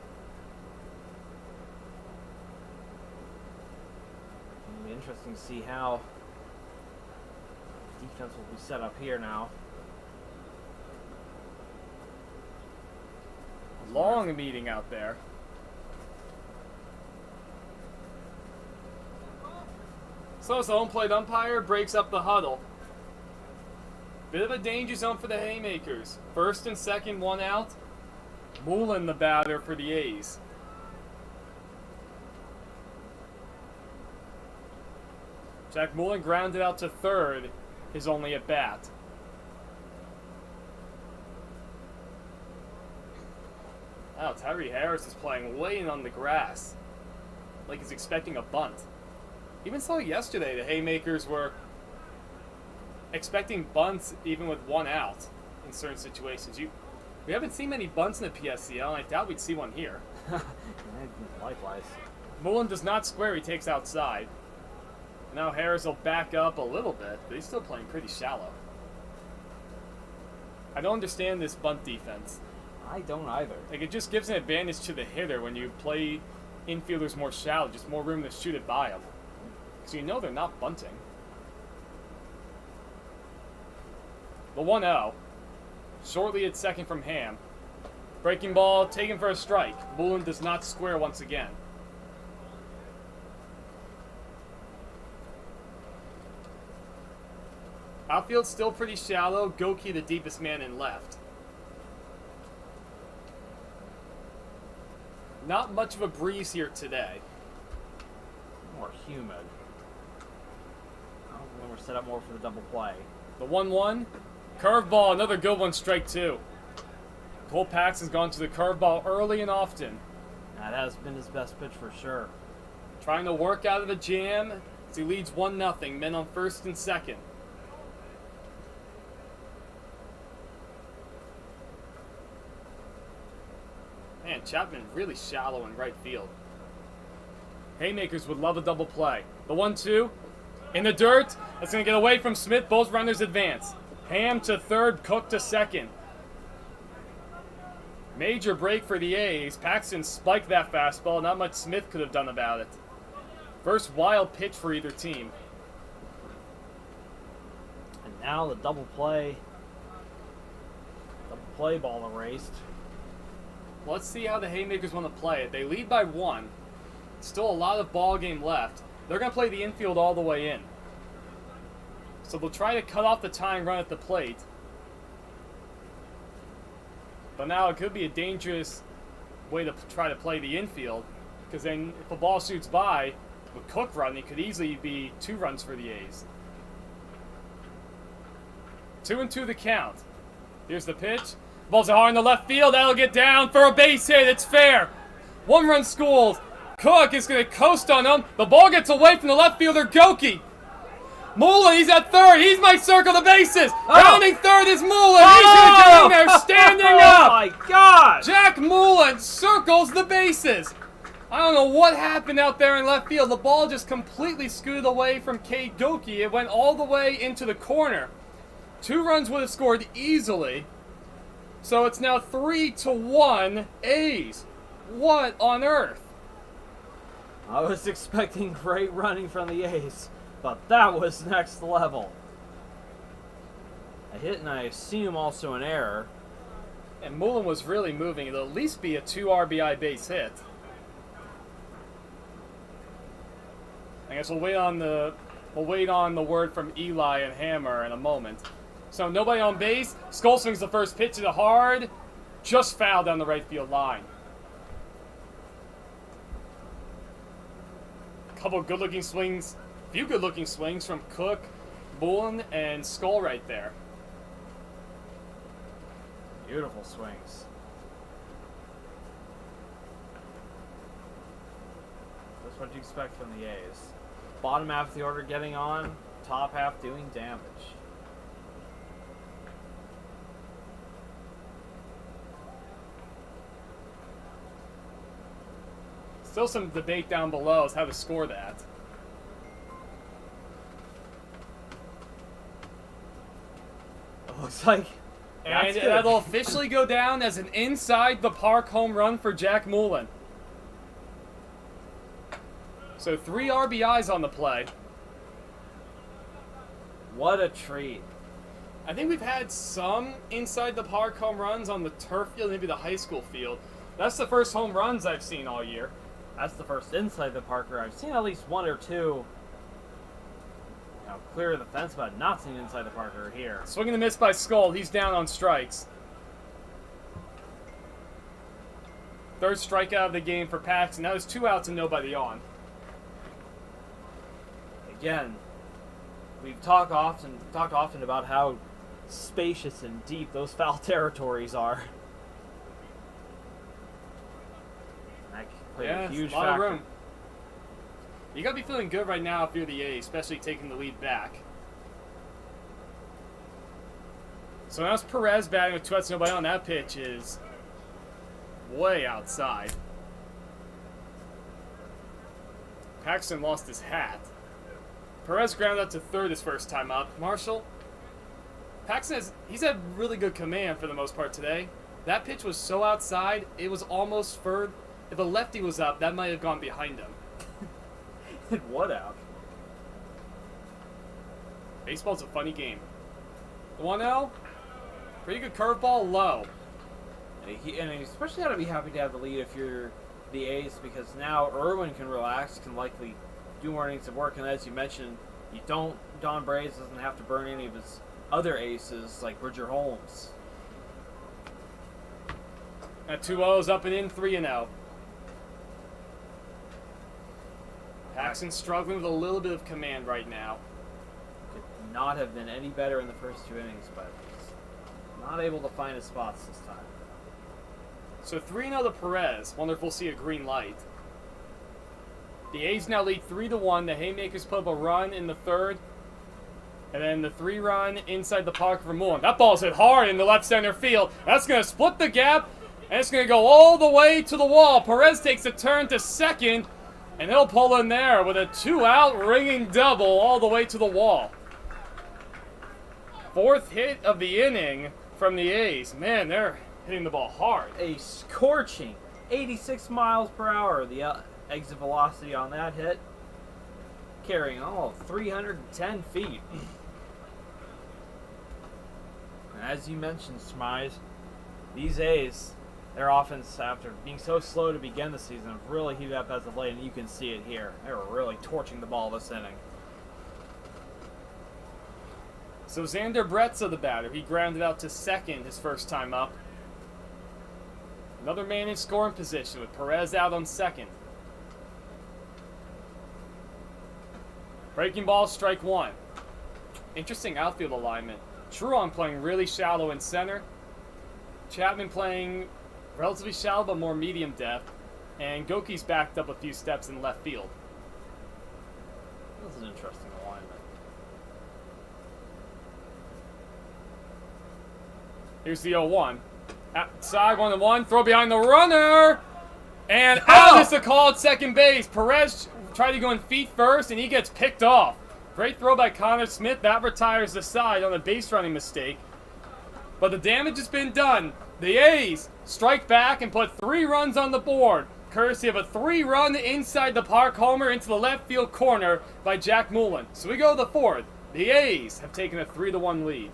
It'll be interesting to see how defense will be set up here now. Long meeting out there. So the home plate umpire breaks up the huddle. Bit of a danger zone for the Haymakers. First and second, 1 out. Mullen the batter for the A's. Jack Mullen grounded out to third, his only at bat. Wow, Tyree Harris is playing way in on the grass. Like he's expecting a bunt. Even saw yesterday the Haymakers were expecting bunts even with 1 out in certain situations. We haven't seen many bunts in the PSCL, and I doubt we'd see one here. Likewise. Mullen does not square, he takes outside. Now Harris will back up a little bit, but he's still playing pretty shallow. I don't understand this bunt defense. I don't either. Like, it just gives an advantage to the hitter when you play infielders more shallow, just more room to shoot it by them. So you know they're not bunting. The 1-0. Shortly at second from Ham. Breaking ball, taken for a strike. Mullen does not square once again. Outfield still pretty shallow. Goki the deepest man in left. Not much of a breeze here today. More humid. When we're set up more for the double play. The 1-1. Curveball, another good one, strike 2. Cole Paxton's gone to the curveball early and often. That has been his best pitch for sure. Trying to work out of the jam as he leads 1-0. Men on first and second. Man, Chapman really shallow in right field. Haymakers would love a double play. The 1-2. In the dirt. That's going to get away from Smith. Both runners advance. Ham to third. Cook to second. Major break for the A's. Paxton spiked that fastball. Not much Smith could have done about it. First wild pitch for either team. And now the double play. Double play ball erased. Let's see how the Haymakers want to play it. They lead by 1. Still a lot of ball game left. They're going to play the infield all the way in. So they'll try to cut off the tying run at the plate. But now it could be a dangerous way to try to play the infield. Because then if the ball shoots by, with Cook running, it could easily be 2 runs for the A's. 2-2 the count. Here's the pitch. Balls are hard in the left field. That'll get down for a base hit. It's fair. 1-run Schools. Cook is going to coast on him. The ball gets away from the left fielder, Goki. Mullen, he's at third. He might circle the bases. Rounding third is Mullen. He's going to get in there, standing up. Oh my God! Jack Mullen circles the bases. I don't know what happened out there in left field. The ball just completely scooted away from Kate Goki. It went all the way into the corner. 2 runs would have scored easily. So it's now 3-1 A's. What on earth? I was expecting great running from the A's, but that was next level. A hit and I assume also an error. And Mullen was really moving. It'll at least be a 2 RBI base hit. I guess we'll wait on the word from Eli and Hammer in a moment. So nobody on base. Skull swings the first pitch to the hard. Just fouled down the right field line. Couple good-looking swings. Few good-looking swings from Cook, Mullen, and Skull right there. Beautiful swings. That's what you expect from the A's. Bottom half of the order getting on, top half doing damage. Still some debate down below as how to score that. It looks like. And that'll officially go down as an inside the park home run for Jack Mullen. So 3 RBIs on the play. What a treat. I think we've had some inside the park home runs on the turf field, maybe the high school field. That's the first home runs I've seen all year. That's the first inside the park where I've seen at least 1 or 2 clear the fence, but not seen inside the Parker here. Swinging the miss by Skull. He's down on strikes. Third strikeout of the game for Paxton. Now there's 2 outs and nobody on. Again, we've talked often about how spacious and deep those foul territories are. That played a huge a lot factor. of room. You gotta be feeling good right now if you're the A's, especially taking the lead back. So now it's Perez batting with 2 outs, nobody on. That pitch is way outside. Paxton lost his hat. Perez grounded out to third his first time up. Marshall, Paxton he's had really good command for the most part today. That pitch was so outside, it was almost third. If a lefty was up, that might have gone behind him. What out? Baseball's a funny game. The 1-0, pretty good curveball, low. And he especially got to be happy to have the lead if you're the A's, because now Irwin can relax, can likely do more innings of work, and as you mentioned, Don Braves doesn't have to burn any of his other aces like Bridger Holmes. That 2-0's up and in, 3-0. Paxton's struggling with a little bit of command right now. Could not have been any better in the first 2 innings, but not able to find his spots this time. So 3-0 to Perez. Wonder if we'll see a green light. The A's now lead 3-1. The Haymakers put up a run in the third. And then the 3-run inside the park for Mullen. That ball's hit hard in the left center field. That's going to split the gap. And it's going to go all the way to the wall. Perez takes a turn to second. And he'll pull in there with a 2-out ringing double all the way to the wall. 4th hit of the inning from the A's. Man, they're hitting the ball hard. A scorching 86 miles per hour, the exit velocity on that hit, carrying 310 feet. And as you mentioned, Smize, these A's, their offense, after being so slow to begin the season, have really heated up as of late, and you can see it here. They were really torching the ball this inning. So Xander Bretza, the batter, he grounded out to second his first time up. Another man in scoring position with Perez out on second. Breaking ball, strike 1. Interesting outfield alignment. Truon playing really shallow in center. Chapman playing relatively shallow but more medium depth. And Goki's backed up a few steps in left field. This is an interesting alignment. Here's the 0-1. Outside 1-1. Throw behind the runner. And out is the call at second base. Perez tried to go in feet first, and he gets picked off. Great throw by Connor Smith. That retires the side on a base running mistake. But the damage has been done. The A's strike back and put 3 runs on the board, courtesy of a 3-run inside the park homer into the left field corner by Jack Mullen. So we go to the 4th. The A's have taken a 3-1 lead.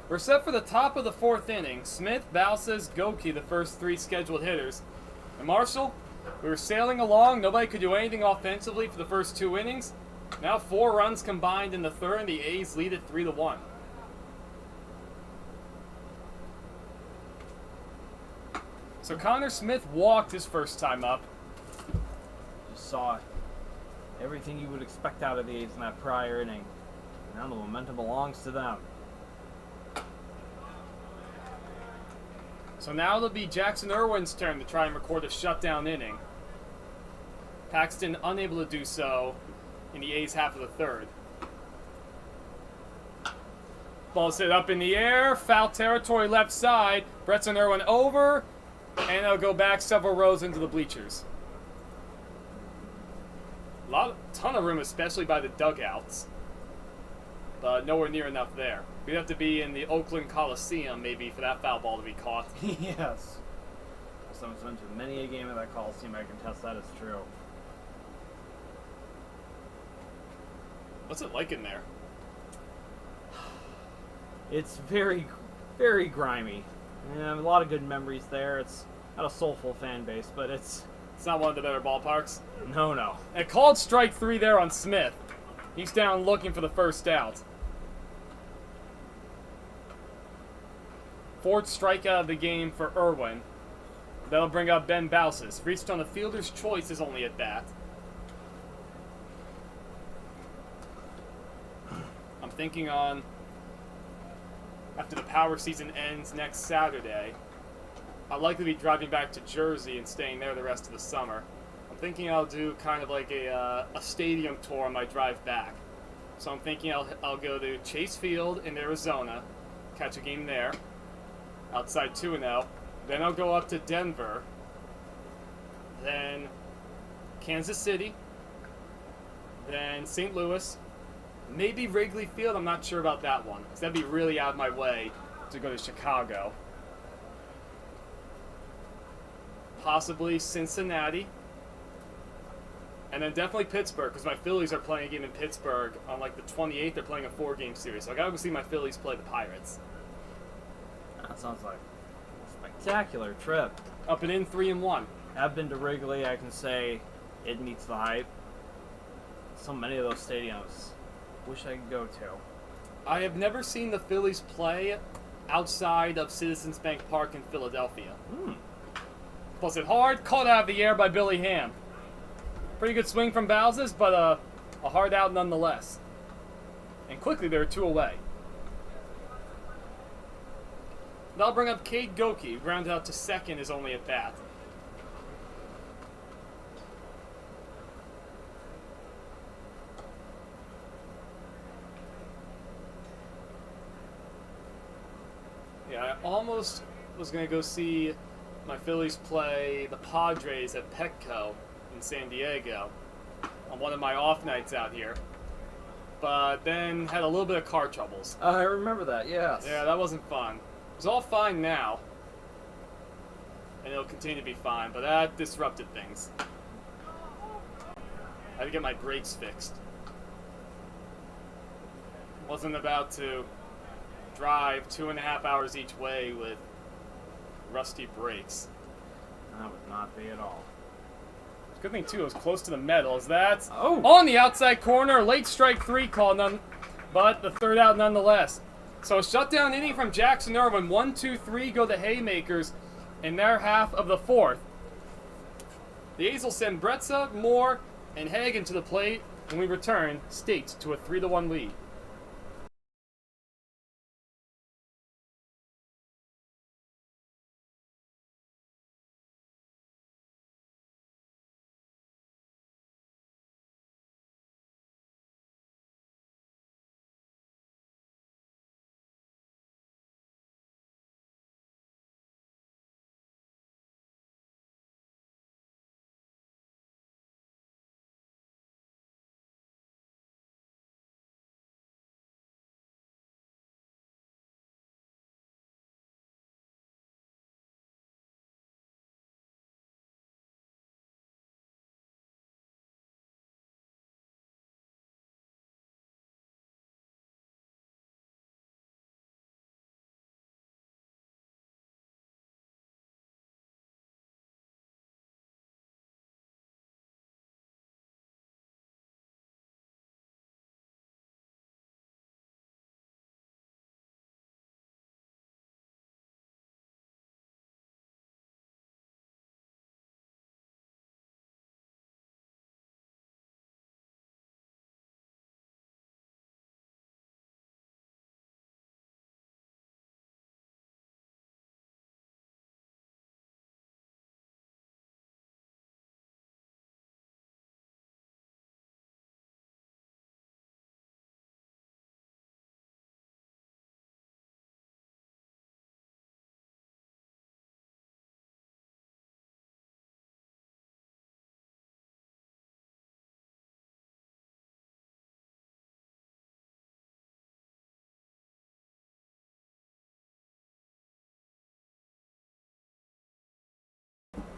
We're set for the top of the 4th inning. Smith, Balsas, Goki, the first 3 scheduled hitters. And Marshall, we were sailing along. Nobody could do anything offensively for the first 2 innings. Now 4 runs combined in the 3rd, and the A's lead it 3-1. So Connor Smith walked his first time up. Just saw everything you would expect out of the A's in that prior inning. Now the momentum belongs to them. So now it'll be Jackson Irwin's turn to try and record a shutdown inning. Paxton unable to do so in the A's half of the 3rd. Ball's hit up in the air, foul territory left side. Bretson Irwin over, and it'll go back several rows into the bleachers. Ton of room, especially by the dugouts, but nowhere near enough there. We'd have to be in the Oakland Coliseum maybe for that foul ball to be caught. Yes. Someone's been to many a game at that Coliseum. I can test that is true. What's it like in there? It's very, very grimy. Yeah, a lot of good memories there. It's not a soulful fan base, but it's not one of the better ballparks. no. And called strike 3 there on Smith. He's down looking for the first out. 4th strikeout of the game for Irwin. That'll bring up Ben Balsas. Reached on the fielder's choice is only at bat. I'm thinking on, after the power season ends next Saturday, I'll likely be driving back to Jersey and staying there the rest of the summer. I'm thinking I'll do kind of like a stadium tour on my drive back. So I'm thinking I'll go to Chase Field in Arizona, catch a game there, outside 2-0. Then I'll go up to Denver, then Kansas City, then St. Louis, maybe Wrigley Field. I'm not sure about that one, because that'd be really out of my way to go to Chicago. Possibly Cincinnati, and then definitely Pittsburgh, because my Phillies are playing a game in Pittsburgh on like the 28th. They're playing a 4-game series, so I gotta go see my Phillies play the Pirates. That sounds like a spectacular trip. Up and in 3-1. I've been to Wrigley. I can say it meets the hype. So many of those stadiums. Wish I could go to. I have never seen the Phillies play outside of Citizens Bank Park in Philadelphia. Plus it hard, caught out of the air by Billy Ham. Pretty good swing from Balsas, but a hard out nonetheless. And quickly they were 2 away. That'll bring up Cade Goki. Grounded out to second is only at bat. Yeah, I almost was going to go see my Phillies play the Padres at Petco in San Diego on one of my off nights out here. But then had a little bit of car troubles. I remember that, yes. Yeah, that wasn't fun. It's all fine now. And it'll continue to be fine, but that disrupted things. I had to get my brakes fixed. Wasn't about to drive 2.5 hours each way with rusty brakes. That would not be at all. Good thing, too, it was close to the metals. That's Oh! on the outside corner. Late strike 3 call, but the 3rd out nonetheless. So a shutdown inning from Jackson Irwin. 1, 2, 3 go the Haymakers in their half of the 4th. The A's will send Bretza, Moore, and Hagen to the plate when we return State to a 3-1 lead.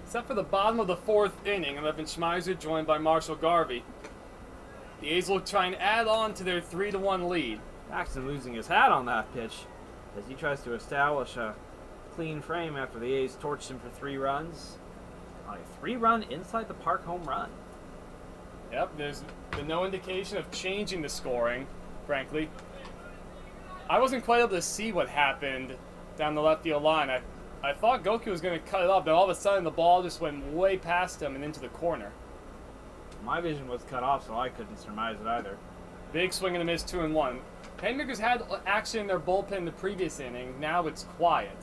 Except for the bottom of the fourth inning, and Evan Schmeiser joined by Marshall Garvey. The A's will try and add on to their 3-1 lead. Paxton losing his hat on that pitch as he tries to establish a clean frame after the A's torched him for 3 runs. On a 3-run inside the park home run. Yep, there's been no indication of changing the scoring, frankly. I wasn't quite able to see what happened down the left field line. I thought Goku was going to cut it off, but all of a sudden the ball just went way past him and into the corner. My vision was cut off, so I couldn't surmise it either. Big swing and a miss, 2-1. Haymakers had action in their bullpen in the previous inning. Now it's quiet.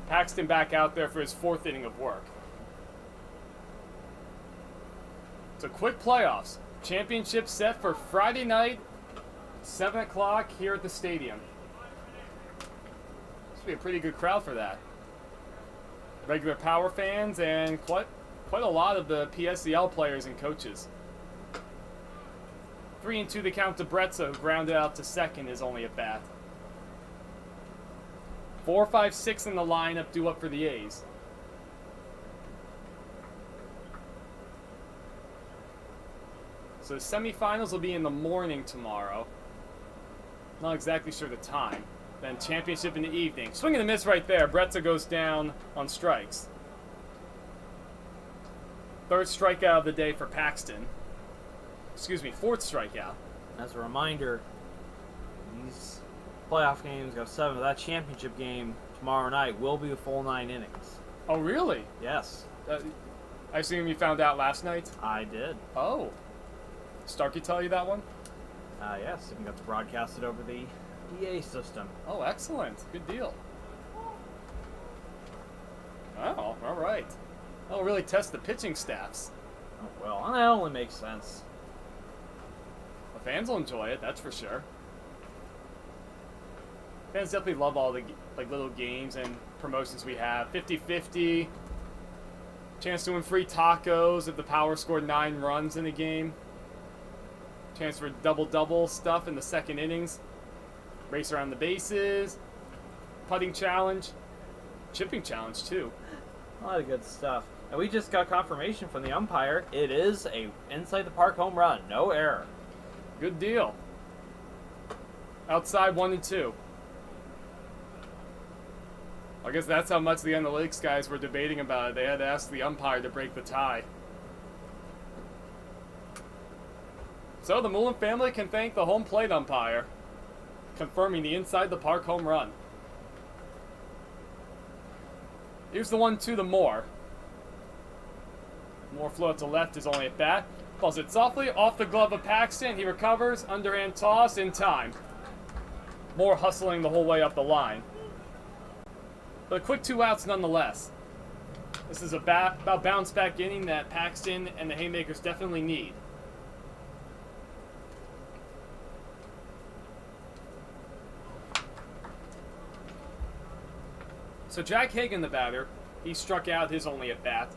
Paxton back out there for his 4th inning of work. So quick playoffs. Championship set for Friday night, 7 o'clock here at the stadium. This will be a pretty good crowd for that. Regular Power fans and quite a lot of the PSCL players and coaches. 3-2 the count to Bretza, who grounded out to second, is only at bat. 4, 5, 6 in the lineup due up for the A's. So the semifinals will be in the morning tomorrow. Not exactly sure the time. Then championship in the evening. Swing and a miss right there. Bretza goes down on strikes. 3rd strikeout of the day for Paxton. Excuse me, 4th strikeout. As a reminder, these playoff games go 7. That championship game tomorrow night will be a full 9 innings. Oh, really? Yes. I assume you found out last night? I did. Oh. Starkey tell you that one? Yes, and got to broadcast it over the EA system. Oh, excellent. Good deal. Oh, all right. That'll really test the pitching staffs. Oh, well, and that only makes sense. The fans will enjoy it, that's for sure. Fans definitely love all the little games and promotions we have. 50-50. Chance to win free tacos if the Power scored 9 runs in a game. Chance for double-double stuff in the 2nd innings. Race around the bases. Putting challenge. Chipping challenge, too. A lot of good stuff. And we just got confirmation from the umpire. It is a inside the park home run. No error. Good deal. Outside 1-2. I guess that's how much the analytics guys were debating about it. They had to ask the umpire to break the tie. So the Mullen family can thank the home plate umpire, confirming the inside the park home run. Here's the 1-2 to Moore. Moore float to left is only at bat. Falls it softly off the glove of Paxton. He recovers, underhand toss in time. Moore hustling the whole way up the line. But a quick 2 outs nonetheless. This is about bounce back inning that Paxton and the Haymakers definitely need. So Jack Hagan, the batter, he struck out his only at bat.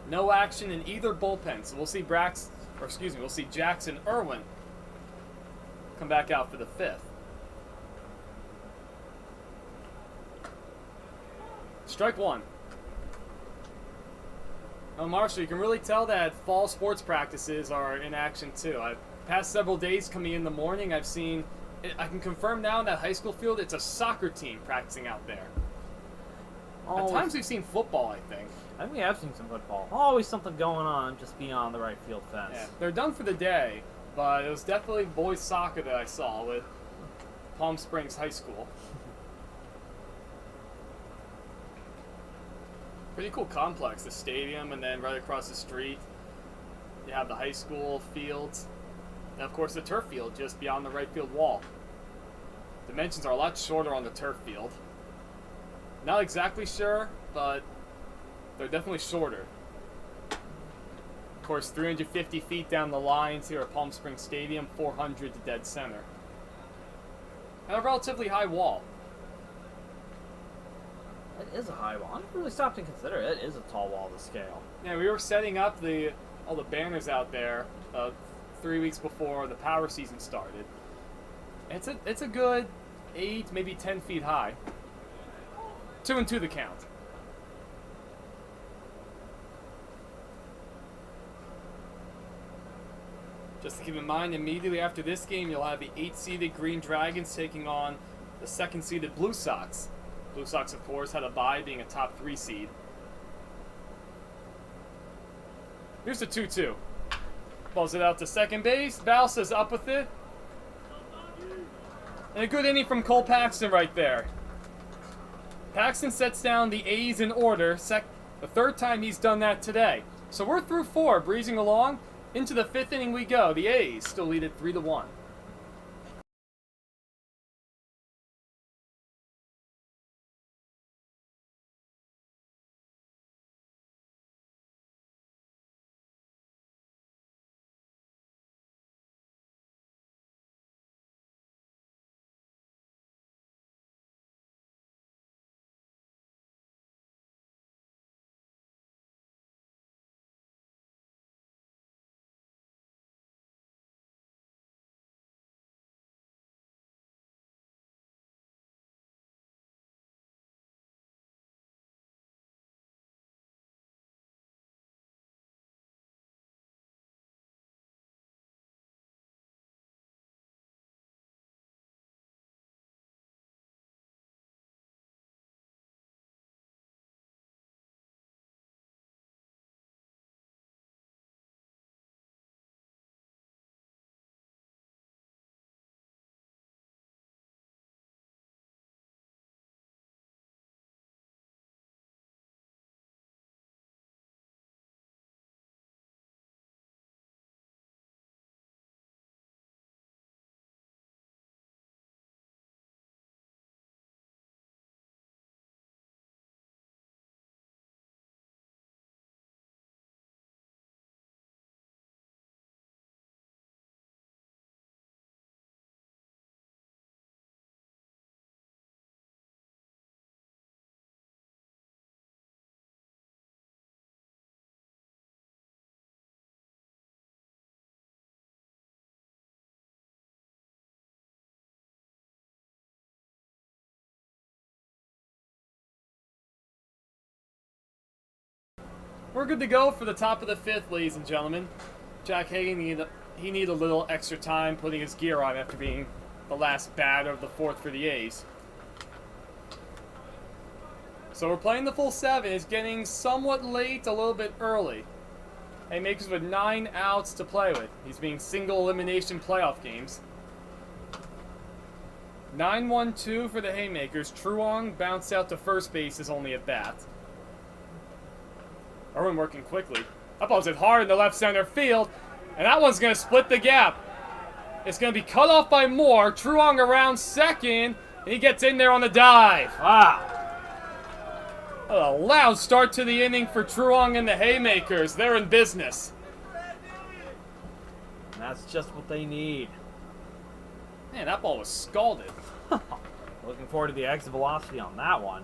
No action in either bullpen, so we'll see we'll see Jackson Irwin come back out for the 5th. Strike 1. Now, Marshall, you can really tell that fall sports practices are in action too. Past several days coming in the morning, I can confirm now in that high school field, it's a soccer team practicing out there. At times we've seen football, I think. I think we have seen some football. Always something going on just beyond the right field fence. Yeah, they're done for the day, but it was definitely boys soccer that I saw with Palm Springs High School. Pretty cool complex, the stadium, and then right across the street you have the high school fields. And of course the turf field just beyond the right field wall. Dimensions are a lot shorter on the turf field. Not exactly sure, but they're definitely shorter. Of course, 350 feet down the lines here at Palm Springs Stadium, 400 to dead center. And a relatively high wall. It is a high wall. I never really stopped to consider it. It is a tall wall to scale. Yeah, we were setting up all the banners out there 3 weeks before the power season started. It's a good 8, maybe 10 feet high. 2-2 the count. Just to keep in mind, immediately after this game, you'll have the 8-seeded Green Dragons taking on the 2nd-seeded Blue Sox. Blue Sox, of course, had a bye, being a top 3 seed. Here's the 2-2. Balls it out to second base. Valse is up with it. And a good inning from Cole Paxton right there. Paxton sets down the A's in order. The 3rd time he's done that today. So we're through 4, breezing along. Into the 5th inning we go. The A's still lead it 3-1. We're good to go for the top of the 5th, ladies and gentlemen. Jack Hagan needed a little extra time putting his gear on after being the last batter of the 4th for the A's. So we're playing the full 7. It's getting somewhat late, a little bit early. Haymakers with 9 outs to play with. These being single elimination playoff games. 9-1-2 for the Haymakers. Truong bounced out to first base is only at bat. Irwin working quickly. That ball's hit hard in the left center field, and that one's going to split the gap. It's going to be cut off by Moore. Truong around second, and he gets in there on the dive. Wow. What a loud start to the inning for Truong and the Haymakers. They're in business. And that's just what they need. Man, that ball was scalded. Looking forward to the exit velocity on that one.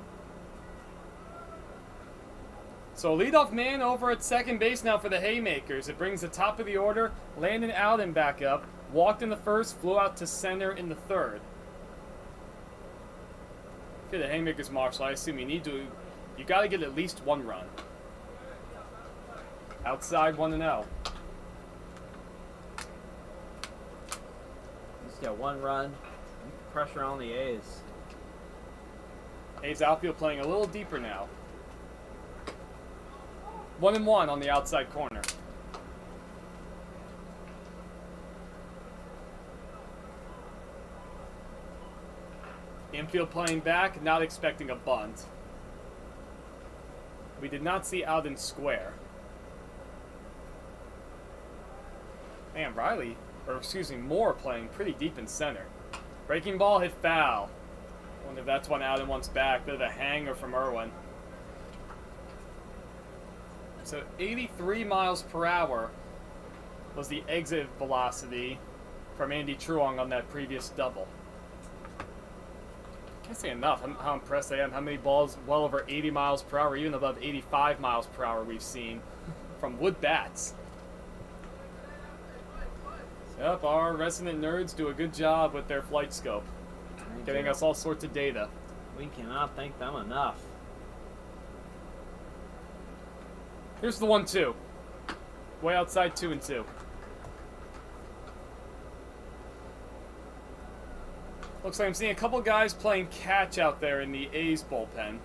So leadoff man over at second base now for the Haymakers. It brings the top of the order. Landon Alden back up. Walked in the 1st, flew out to center in the 3rd. If you're the Haymakers, Marshall, I assume you got to get at least 1 run. Outside 1-0. Just got 1 run. Pressure on the A's. A's outfield playing a little deeper now. 1-1 on the outside corner. Infield playing back, not expecting a bunt. We did not see Alden square. Man, Moore playing pretty deep in center. Breaking ball hit foul. Wonder if that's one Alden wants back. Bit of a hanger from Irwin. So 83 miles per hour was the exit velocity from Andy Truong on that previous double. Can't say enough how impressed I am. How many balls well over 80 miles per hour, even above 85 miles per hour we've seen from wood bats. Yep, our resident nerds do a good job with their flight scope, getting us all sorts of data. We cannot thank them enough. Here's the 1-2. Way outside 2-2. Looks like I'm seeing a couple guys playing catch out there in the A's bullpen.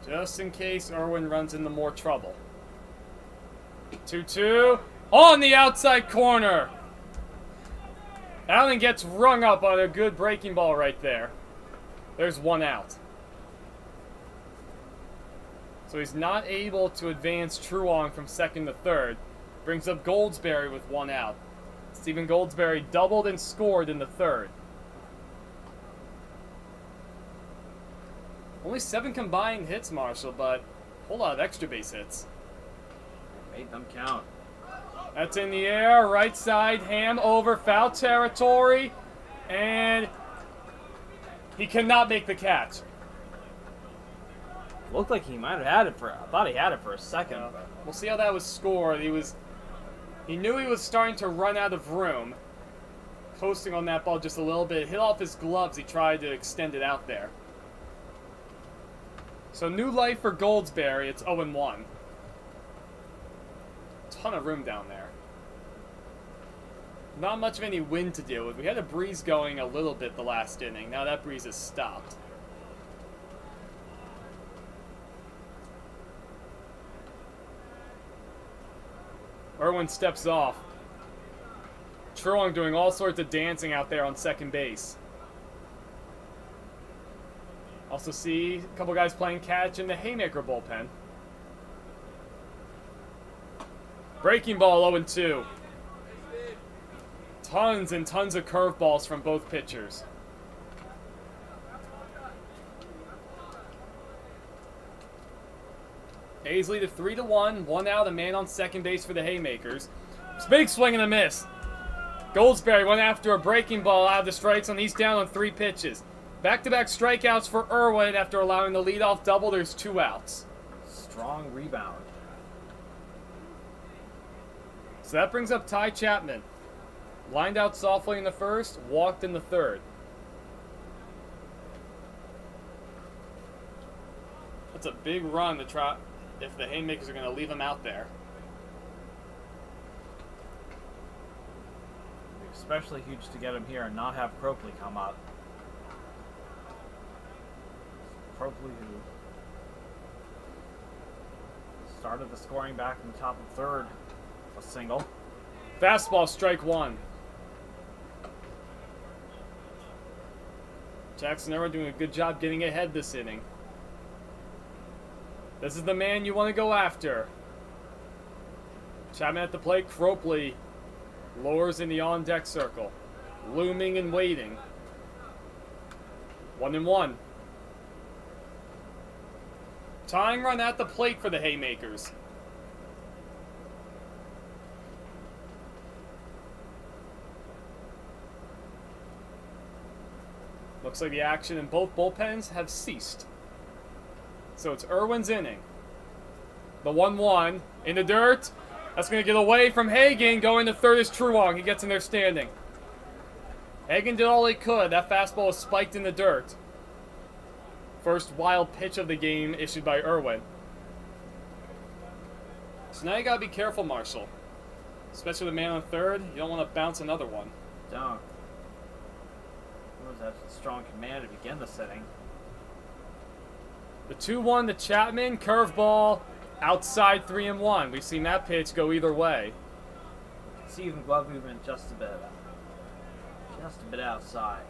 Just in case Irwin runs into more trouble. 2-2. On the outside corner. Allen gets rung up on a good breaking ball right there. There's one out. So he's not able to advance Truong from second to third. Brings up Goldsberry with one out. Stephen Goldsberry doubled and scored in the third. Only 7 combined hits, Marshall, but a whole lot of extra base hits. Made them count. That's in the air, right side, Ham over foul territory, and he cannot make the catch. Looked like he might have had it for. I thought he had it for a second. We'll see how that was scored. He knew he was starting to run out of room. Coasting on that ball just a little bit. Hit off his gloves. He tried to extend it out there. So new life for Goldsberry. It's 0-1. Ton of room down there. Not much of any wind to deal with. We had a breeze going a little bit the last inning. Now that breeze has stopped. Irwin steps off. Truong doing all sorts of dancing out there on second base. Also see a couple guys playing catch in the Haymaker bullpen. Breaking ball 0-2. Tons and tons of curveballs from both pitchers. A's lead at 3-1. One out, a man on second base for the Haymakers. It's a big swing and a miss. Goldsberry went after a breaking ball out of the strike zone. He's down on 3 pitches. Back-to-back strikeouts for Irwin after allowing the leadoff double. There's 2 outs. Strong rebound. So that brings up Ty Chapman. Lined out softly in the first, walked in the third. That's a big run to try if the Haymakers are going to leave him out there. Especially huge to get him here and not have Cropley come up. Cropley, who started the scoring back in the top of third, a single. Fastball, strike 1. Jackson Irwin doing a good job getting ahead this inning. This is the man you want to go after. Chapman at the plate. Cropley lowers in the on-deck circle. Looming and waiting. 1-1. Tying run at the plate for the Haymakers. Looks like the action in both bullpens have ceased. So it's Irwin's inning. The 1-1 in the dirt. That's going to get away from Hagan. Going to third is Truong. He gets in there standing. Hagan did all he could. That fastball was spiked in the dirt. First wild pitch of the game issued by Irwin. So now you got to be careful, Marshall. Especially the man on third. You don't want to bounce another one. Don't. What was that strong command to begin the inning? The 2-1 to Chapman, curveball, outside 3-1. We've seen that pitch go either way. See even glove movement just a bit outside.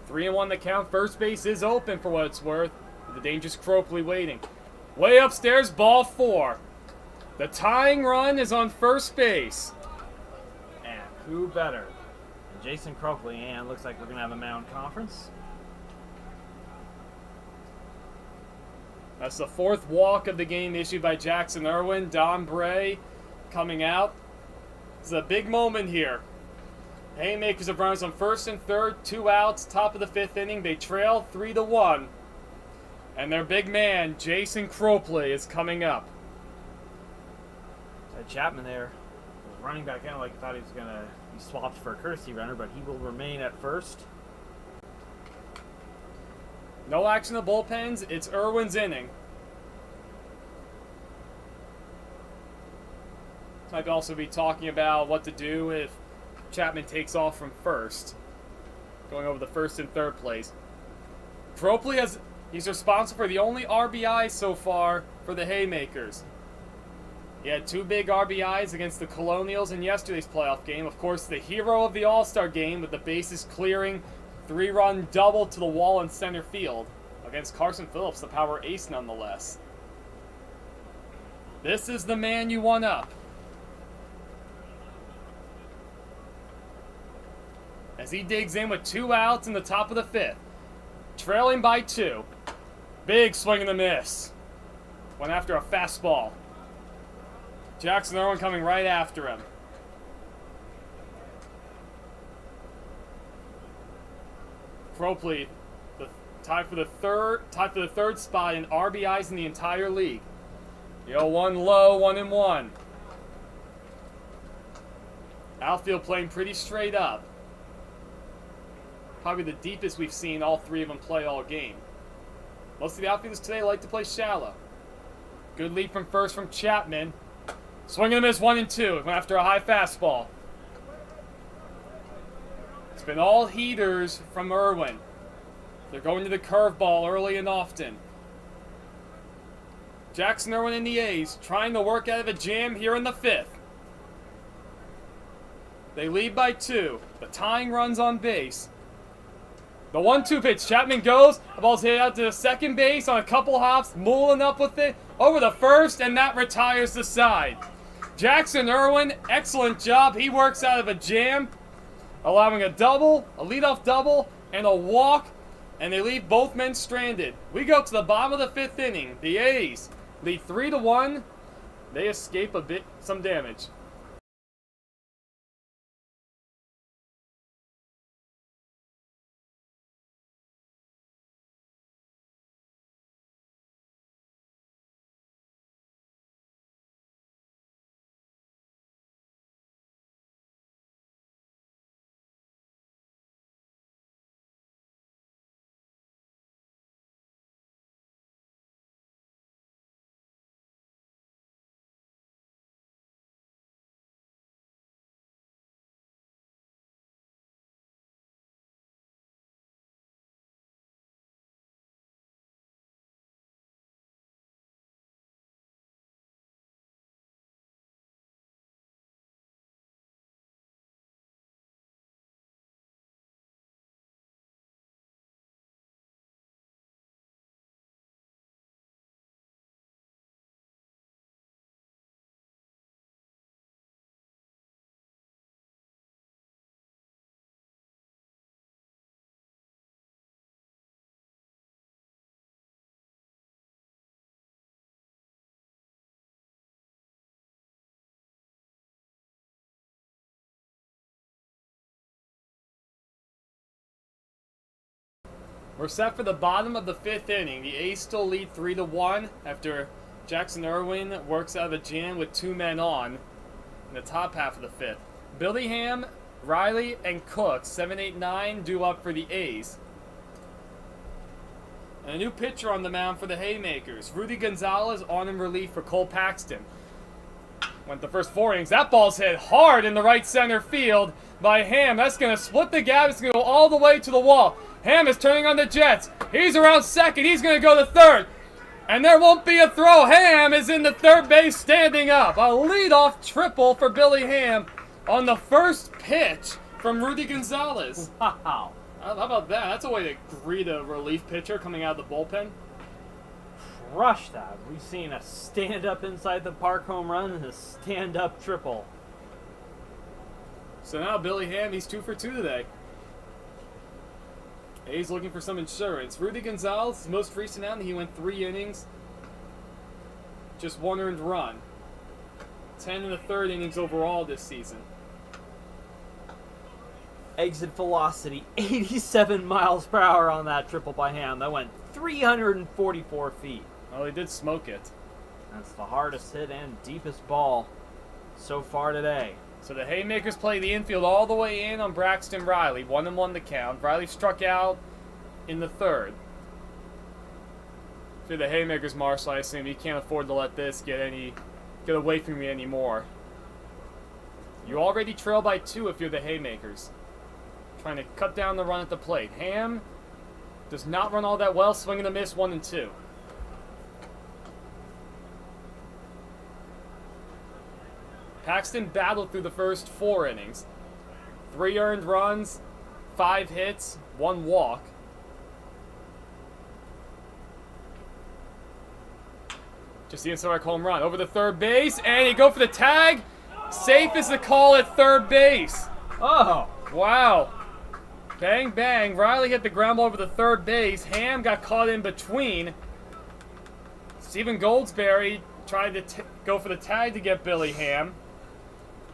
3-1 the count. First base is open for what it's worth. The dangerous Cropley waiting. Way upstairs, ball 4. The tying run is on first base. And who better than Jason Cropley? And looks like we're going to have a mound conference. That's the 4th walk of the game issued by Jackson Irwin. Don Bray coming out. It's a big moment here. Haymakers have runners on first and third, 2 outs, top of the 5th inning. They trail 3-1. And their big man, Jason Cropley, is coming up. Chapman there was running back in like I thought he was going to be swapped for a courtesy runner, but he will remain at first. No action in the bullpens. It's Irwin's inning. Might also be talking about what to do if Chapman takes off from first, going over the first and third place. Tropoli he's responsible for the only RBI so far for the Haymakers. He had 2 big RBIs against the Colonials in yesterday's playoff game. Of course, the hero of the All-Star game with the bases clearing 3-run double to the wall in center field against Carson Phillips, the power ace nonetheless. This is the man you want up. As he digs in with 2 outs in the top of the 5th. Trailing by 2. Big swing and a miss. Went after a fastball. Jackson Irwin coming right after him. Tropoli, tied for the third spot in RBIs in the entire league. The 0-1 low, 1-1. Outfield playing pretty straight up. Probably the deepest we've seen all 3 of them play all game. Most of the outfielders today like to play shallow. Good lead from first from Chapman. Swing and a miss, 1-2. Went after a high fastball. It's been all heaters from Irwin. They're going to the curveball early and often. Jackson Irwin and the A's trying to work out of a jam here in the 5th. They lead by 2. The tying runs on base. The 1-2 pitch. Chapman goes. The ball's hit out to the second base on a couple hops. Mulling up with it over the first, and that retires the side. Jackson Irwin, excellent job. He works out of a jam, allowing a double, a leadoff double, and a walk, and they leave both men stranded. We go to the bottom of the 5th inning. The A's lead 3-1. They escape some damage. We're set for the bottom of the 5th inning. The A's still lead 3-1 after Jackson Irwin works out of a jam with 2 men on in the top half of the 5th. Billingham, Riley, and Cook, 7, 8, 9, due up for the A's. And a new pitcher on the mound for the Haymakers. Rudy Gonzalez on in relief for Cole Paxton. Went the first 4 innings. That ball's hit hard in the right center field by Ham. That's going to split the gap. It's going to go all the way to the wall. Ham is turning on the Jets. He's around second. He's going to go to third. And there won't be a throw. Ham is in the third base standing up. A leadoff triple for Billy Ham on the first pitch from Rudy Gonzalez. Wow. How about that? That's a way to greet a relief pitcher coming out of the bullpen. Crush that. We've seen a stand-up inside the park home run and a stand-up triple. So now Billy Ham, he's 2 for 2 today. A's looking for some insurance. Rudy Gonzalez, his most recent outing, he went 3 innings. Just 1 earned run. 10 in the 3rd innings overall this season. Exit velocity, 87 miles per hour on that triple by Ham. That went 344 feet. Well, he did smoke it. That's the hardest hit and deepest ball so far today. So the Haymakers play the infield all the way in on Braxton Riley. 1-1 the count. Riley struck out in the 3rd. For the Haymakers, Marshall, I assume you can't afford to let this get away from me anymore. You already trail by 2 if you're the Haymakers. Trying to cut down the run at the plate. Ham does not run all that well. Swing and a miss, 1 and 2. Paxton battled through the first 4 innings. 3 earned runs, 5 hits, 1 walk. Just the inside home run. Over the third base, and he go for the tag. Safe is the call at third base. Oh! Wow. Bang, bang. Riley hit the ground ball over the third base. Ham got caught in between. Stephen Goldsberry tried to go for the tag to get Billy Ham,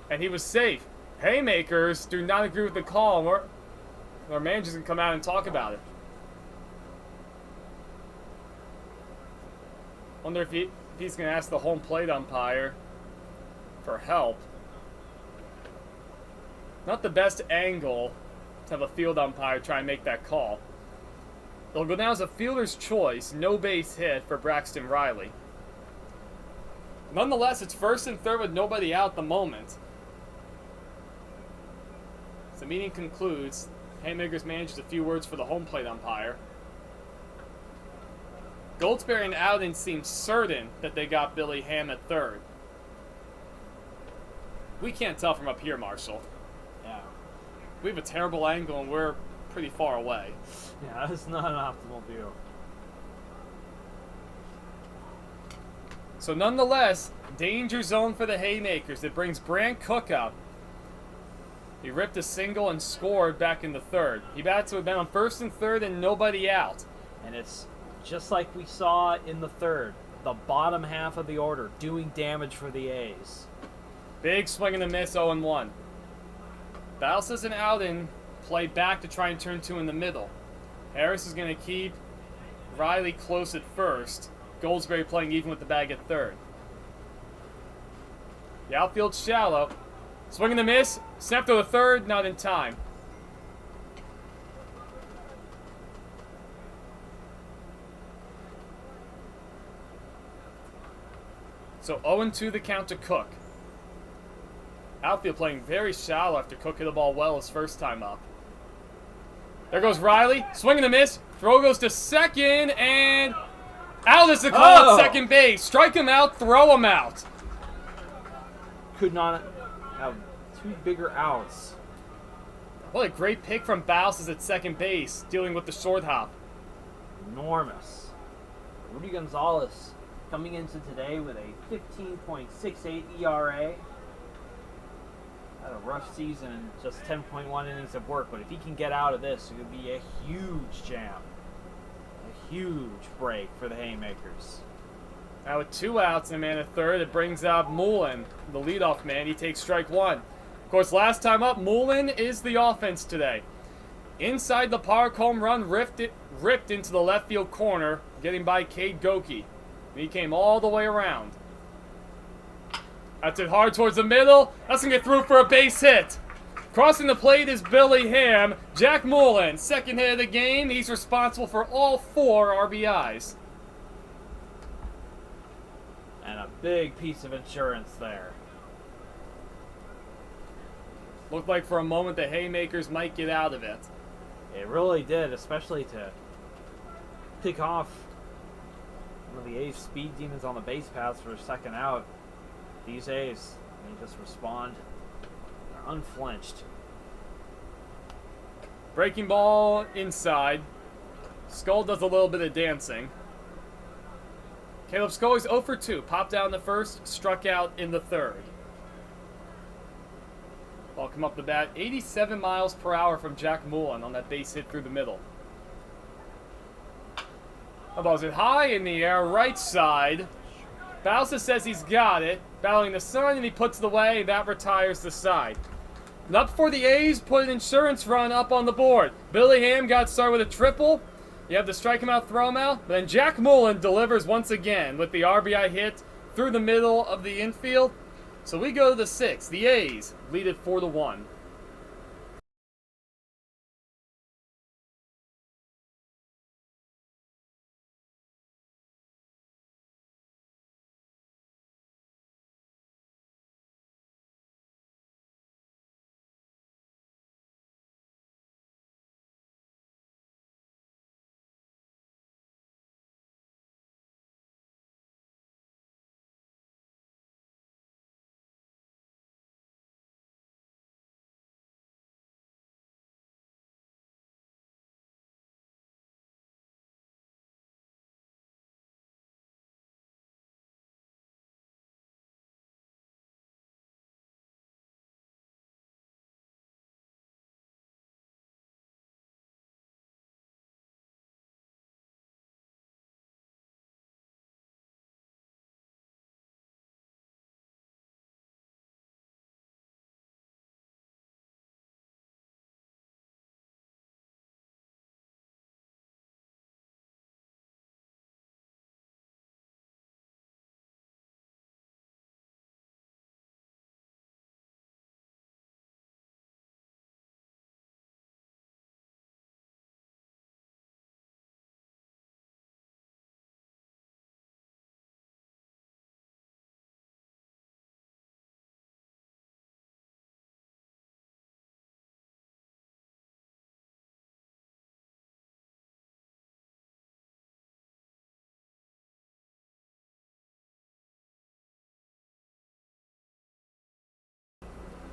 and he was safe. Haymakers do not agree with the call. Our manager's going to come out and talk about it. Wonder if he's going to ask the home plate umpire for help. Not the best angle to have a field umpire try and make that call. It'll go down as a fielder's choice, no base hit for Braxton Riley. Nonetheless, it's 1st and 3rd with nobody out at the moment. As the meeting concludes, Haymakers manages a few words for the home plate umpire. Goldsberry and Alden seem certain that they got Billy Ham at 3rd. We can't tell from up here, Marshall. Yeah. We have a terrible angle and we're pretty far away. Yeah, that's not an optimal view. So nonetheless, danger zone for the Haymakers. It brings Brant Cook up. He ripped a single and scored back in the 3rd. He bats with them on 1st and 3rd and nobody out. And it's just like we saw in the 3rd. The bottom half of the order doing damage for the A's. Big swing and a miss, 0-1. Balsas and Alden play back to try and turn 2 in the middle. Harris is going to keep Riley close at 1st. Goldsberry playing even with the bag at 3rd. The outfield's shallow. Swing and a miss. Snap to the 3rd, not in time. So 0-2 the count to Cook. Outfield playing very shallow after Cook hit the ball well his first time up. There goes Riley. Swing and a miss. Throw goes to 2nd, and out is the call at 2nd base. Strike him out, throw him out. Could not have 2 bigger outs. What a great pick from Balsas at 2nd base, dealing with the short hop. Enormous. Rudy Gonzalez coming into today with a 15.68 ERA. Had a rough season and just 10.1 innings of work, but if he can get out of this, it would be a huge jam. A huge break for the Haymakers. Now with 2 outs and a man at 3rd, it brings up Mullen, the leadoff man. He takes strike 1. Of course, last time up, Mullen is the offense today. Inside the park, home run ripped into the left field corner, getting by Cade Goki. And he came all the way around. That's it hard towards the middle. That's going to get through for a base hit. Crossing the plate is Billy Ham. Jack Mullen, 2nd hit of the game. He's responsible for all 4 RBIs. And a big piece of insurance there. Looked like for a moment the Haymakers might get out of it. It really did, especially to pick off one of the A's speed demons on the base paths for a 2nd out. These A's, they just respond. They're unflinched. Breaking ball inside. Skull does a little bit of dancing. Caleb Scully's 0 for 2. Popped down the 1st, struck out in the 3rd. Ball come up the bat. 87 miles per hour from Jack Mullen on that base hit through the middle. The ball's hit high in the air, right side. Balsa says he's got it. Battling the sun, and he puts it away. That retires the side. Not before the A's put an insurance run up on the board. Billy Ham got started with a triple. You have to strike him out, throw him out. But then Jack Mullen delivers once again with the RBI hit through the middle of the infield. So we go to the 6th. The A's lead it 4-1.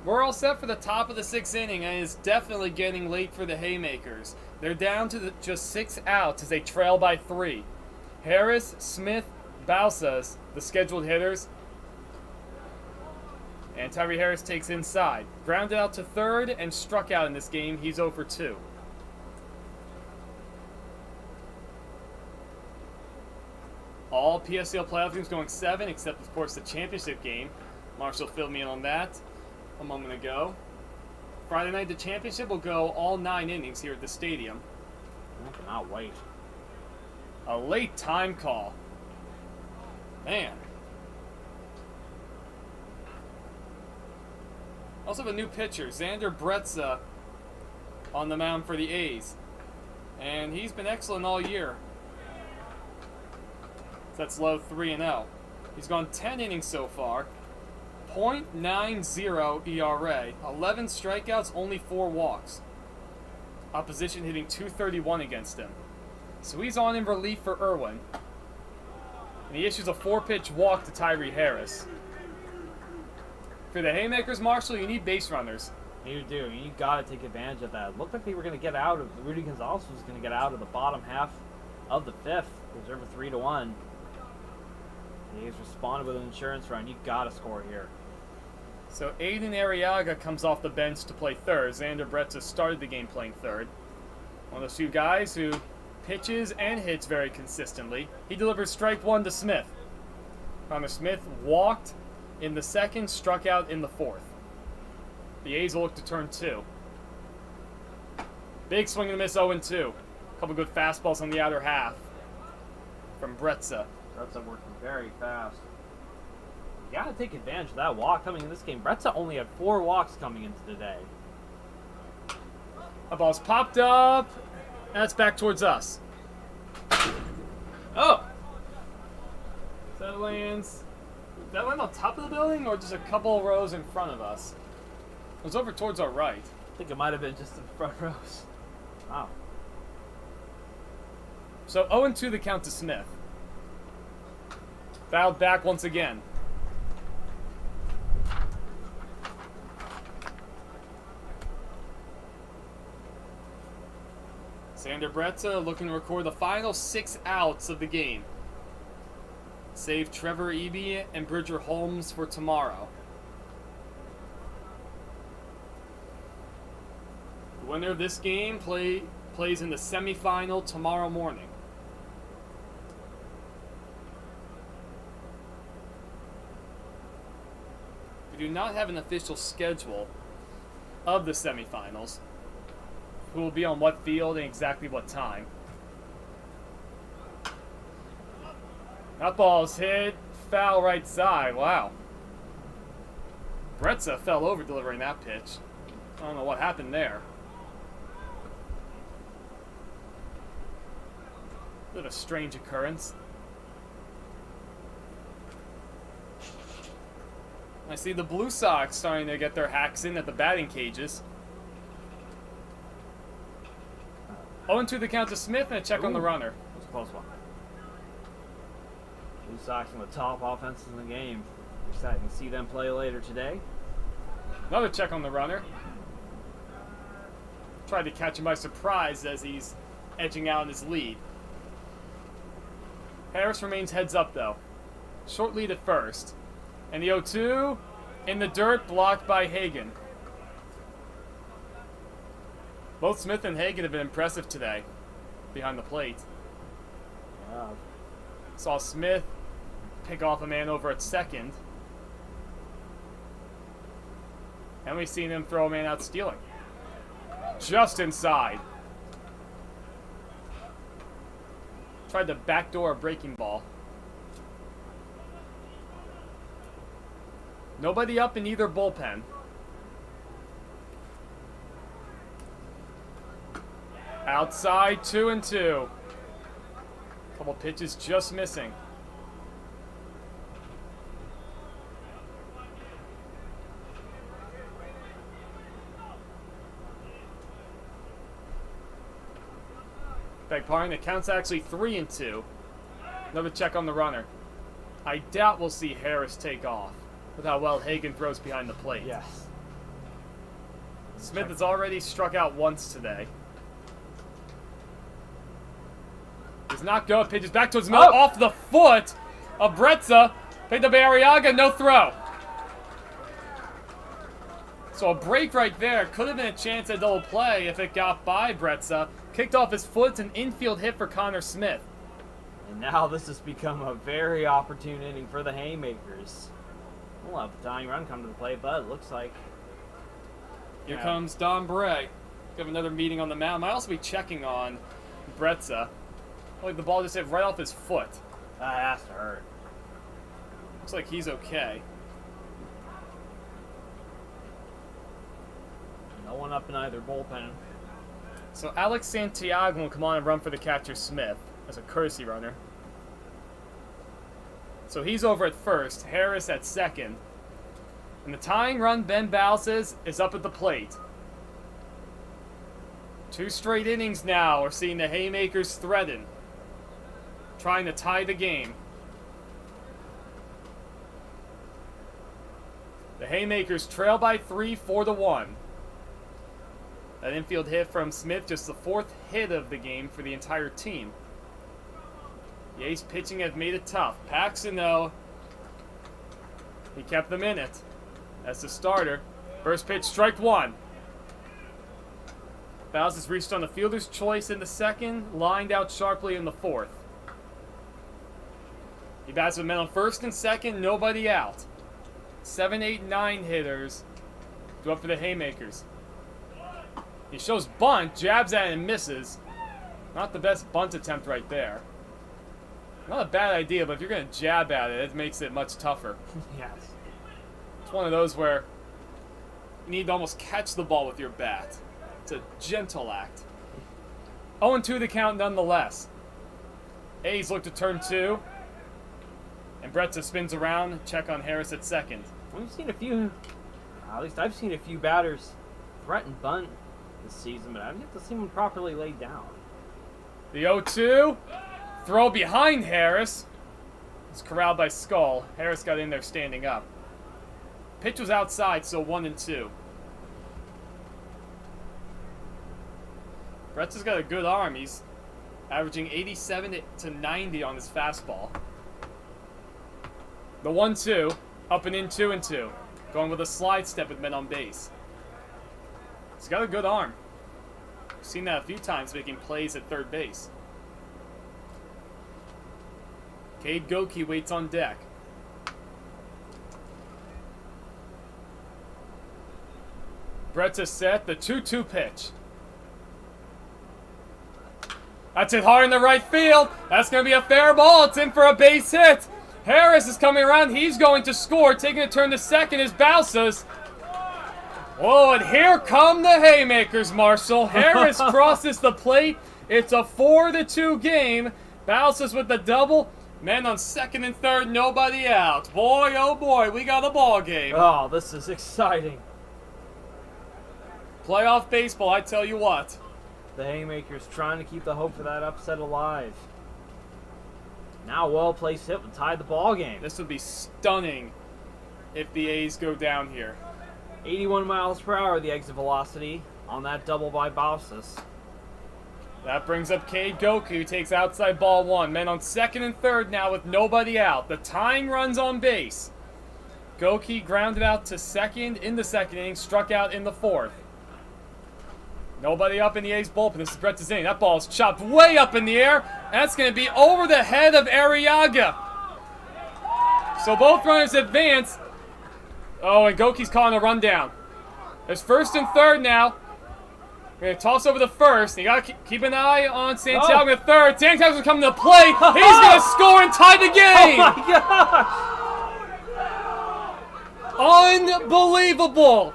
We're all set for the top of the 6th inning, and it's definitely getting late for the Haymakers. They're down to just 6 outs as they trail by 3. Harris, Smith, Balsas, the scheduled hitters. And Tyree Harris takes inside. Grounded out to third and struck out in this game. He's 0 for 2. All PSCL playoff games going 7, except, of course, the championship game. Marshall filled me in on that a moment ago. Friday night, the championship will go all 9 innings here at the stadium. I cannot wait. A late time call. Man. Also have a new pitcher, Xander Bretza, on the mound for the A's. And he's been excellent all year. That's low 3-0. He's gone 10 innings so far. .90 ERA, 11 strikeouts, only 4 walks. Opposition hitting .231 against him. So he's on in relief for Irwin. And he issues a 4-pitch walk to Tyree Harris. For the Haymakers, Marshall, you need base runners. You do. You got to take advantage of that. It looked like they were going to get out of, Rudy Gonzalez was going to get out of the bottom half of the 5th. It was over 3-1. The A's responded with an insurance run. You got to score here. So Aiden Arriaga comes off the bench to play third. Xander Bretza started the game playing third. One of those two guys who pitches and hits very consistently. He delivers strike 1 to Smith. Connor Smith walked in the 2nd, struck out in the 4th. The A's will look to turn 2. Big swing and a miss 0-2. Couple good fastballs on the outer half from Bretza. Bretza working very fast. You got to take advantage of that walk coming in this game. Bretza only had 4 walks coming into today. A ball's popped up. And that's back towards us. Oh! That lands. Did that land on top of the building or just a couple rows in front of us? It was over towards our right. I think it might have been just in the front rows. Wow. So 0-2 the count to Smith. Fouled back once again. Xander Bretza looking to record the final 6 outs of the game. Save Trevor Eby and Bridger Holmes for tomorrow. The winner of this game plays in the semifinal tomorrow morning. We do not have an official schedule of the semifinals. Who will be on what field and exactly what time. That ball's hit foul right side. Wow. Bretza fell over delivering that pitch. I don't know what happened there. Bit of a strange occurrence. I see the Blue Sox starting to get their hacks in at the batting cages. 0-2 the count to Smith and a check on the runner. That's a close one. Blue Sox one of the top offenses in the game. Exciting to see them play later today. Another check on the runner. Tried to catch him by surprise as he's edging out in his lead. Harris remains heads up though. Short lead at first. And the 0-2 in the dirt, blocked by Hagan. Both Smith and Hagan have been impressive today behind the plate. Yeah. Saw Smith pick off a man over at second. And we've seen him throw a man out stealing. Just inside. Tried to backdoor a breaking ball. Nobody up in either bullpen. Outside, 2-2. Couple pitches just missing. Beg pardon, the count's actually 3-2. Another check on the runner. I doubt we'll see Harris take off with how well Hagan throws behind the plate. Yes. Smith has already struck out once today. Does not go. Pitches back towards Miller off the foot of Bretza. Picked up by Arriaga. No throw. So a break right there. Could have been a chance at double play if it got by Bretza. Kicked off his foot. It's an infield hit for Connor Smith. And now this has become a very opportune inning for the Haymakers. We'll have the tying run come to the plate, but it looks like... Here comes Don Bray. We have another meeting on the mound. Might also be checking on Bretza. Like the ball just hit right off his foot. That has to hurt. Looks like he's okay. No one up in either bullpen. So Alex Santiago will come on and run for the catcher Smith as a courtesy runner. So he's over at first, Harris at second. And the tying run, Ben Balsas, is up at the plate. 2 straight innings now are seeing the Haymakers threaten, trying to tie the game. The Haymakers trail by 3, 4-1. That infield hit from Smith, just the 4th hit of the game for the entire team. The ace pitching has made it tough. Paxton, though, he kept them in it. That's the starter. First pitch, strike 1. Bowles has reached on the fielder's choice in the second, lined out sharply in the 4th. He bats with men on first and second, nobody out. 7, 8, 9 hitters go up for the Haymakers. He shows bunt, jabs at it and misses. Not the best bunt attempt right there. Not a bad idea, but if you're going to jab at it, it makes it much tougher. Yes. It's one of those where you need to almost catch the ball with your bat. It's a gentle act. 0-2 the count nonetheless. A's look to turn 2. And Bretza spins around, check on Harris at second. We've seen a few, at least I've seen a few batters threaten bunt this season, but I've yet to see one properly laid down. The 0-2. Throw behind Harris. It's corralled by Skull. Harris got in there standing up. Pitch was outside, so 1-2. Bretza's got a good arm. He's averaging 87 to 90 on his fastball. The 1-2, up and in 2-2. Going with a slide step with men on base. He's got a good arm. I've seen that a few times making plays at third base. Cade Goki waits on deck. Bretza set, the 2-2 pitch. That's it hard in the right field. That's going to be a fair ball. It's in for a base hit. Harris is coming around. He's going to score. Taking a turn to second is Balsas. Whoa, and here come the Haymakers, Marshall. Harris crosses the plate. It's a 4-2 game. Balsas with the double. Men on second and third, nobody out. Boy, oh boy, we got a ball game. Oh, this is exciting. Playoff baseball, I tell you what. The Haymakers trying to keep the hope for that upset alive. Now well-placed hit would tie the ball game. This would be stunning if the A's go down here. 81 miles per hour the exit velocity on that double by Balsas. That brings up Cade Goku, who takes outside ball 1. Men on second and third now with nobody out. The tying runs on base. Goki grounded out to second in the second inning, struck out in the 4th. Nobody up in the A's bullpen. This is Bretza's inning. That ball is chopped way up in the air. That's going to be over the head of Arriaga. So both runners advance. Oh, and Goki's calling a rundown. There's first and third now. We're going to toss over the first. You got to keep an eye on Santiago at third. Santiago's coming to the plate. He's going to score and tie the game. Oh my gosh! Unbelievable.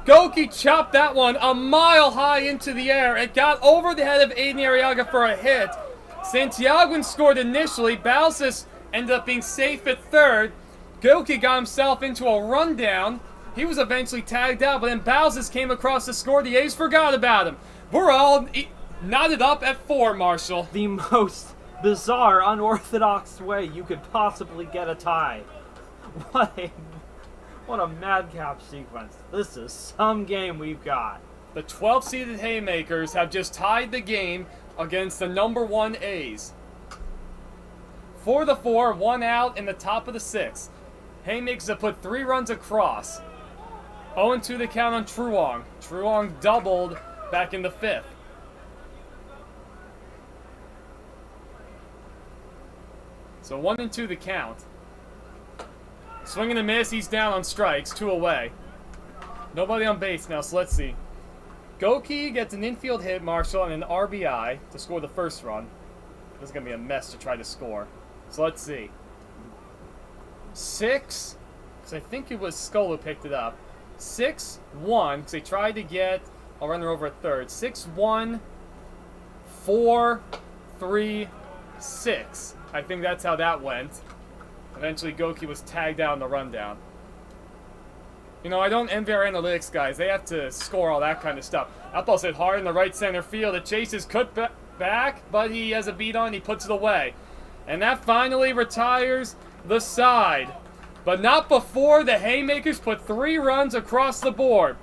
Goki chopped that one a mile high into the air. It got over the head of Aiden Arriaga for a hit. Santiago scored initially. Balsas ended up being safe at third. Goki got himself into a rundown. He was eventually tagged out, but then Balsas came across to score. The A's forgot about him. We're all knotted up at 4, Marshall. The most bizarre, unorthodox way you could possibly get a tie. What a madcap sequence. This is some game we've got. The 12th-seeded Haymakers have just tied the game against the number 1 A's. 4-4, 1 out in the top of the 6th. Haymakers have put 3 runs across. 0-2 the count on Truong. Truong doubled back in the 5th. So 1-2 the count. Swing and a miss, he's down on strikes, 2 away. Nobody on base now, so let's see. Goki gets an infield hit, Marshall, and an RBI to score the first run. This is going to be a mess to try to score. So let's see. 6, because I think it was Skull who picked it up. 6-1, because they tried to get a runner over at third. 6-1, 4-3-6. I think that's how that went. Eventually, Goki was tagged out in the rundown. You know, I don't envy our analytics guys. They have to score all that kind of stuff. That ball's hit hard in the right center field. It chases cut back, but he has a beat on. He puts it away. And that finally retires the side. But not before the Haymakers put 3 runs across the board.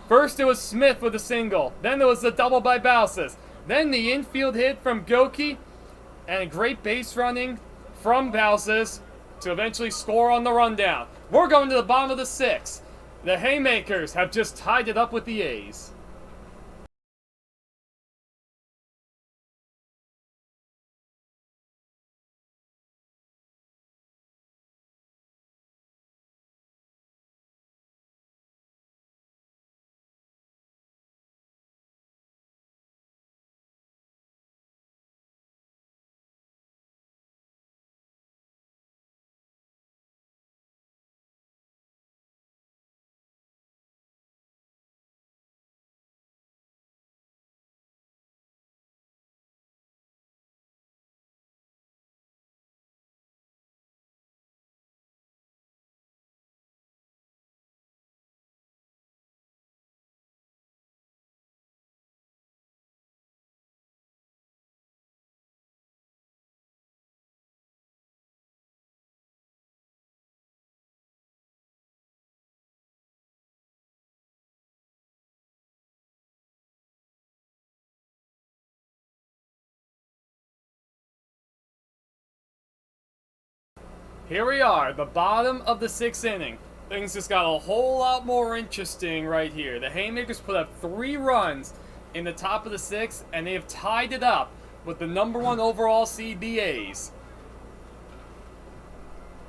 First it was Smith with a single. Then it was the double by Balsas. Then the infield hit from Goki. And great base running from Balsas to eventually score on the rundown. We're going to the bottom of the 6th. The Haymakers have just tied it up with the A's. Here we are, the bottom of the 6th inning. Things just got a whole lot more interesting right here. The Haymakers put up 3 runs in the top of the 6th, and they have tied it up with the number 1 overall seed, the A's.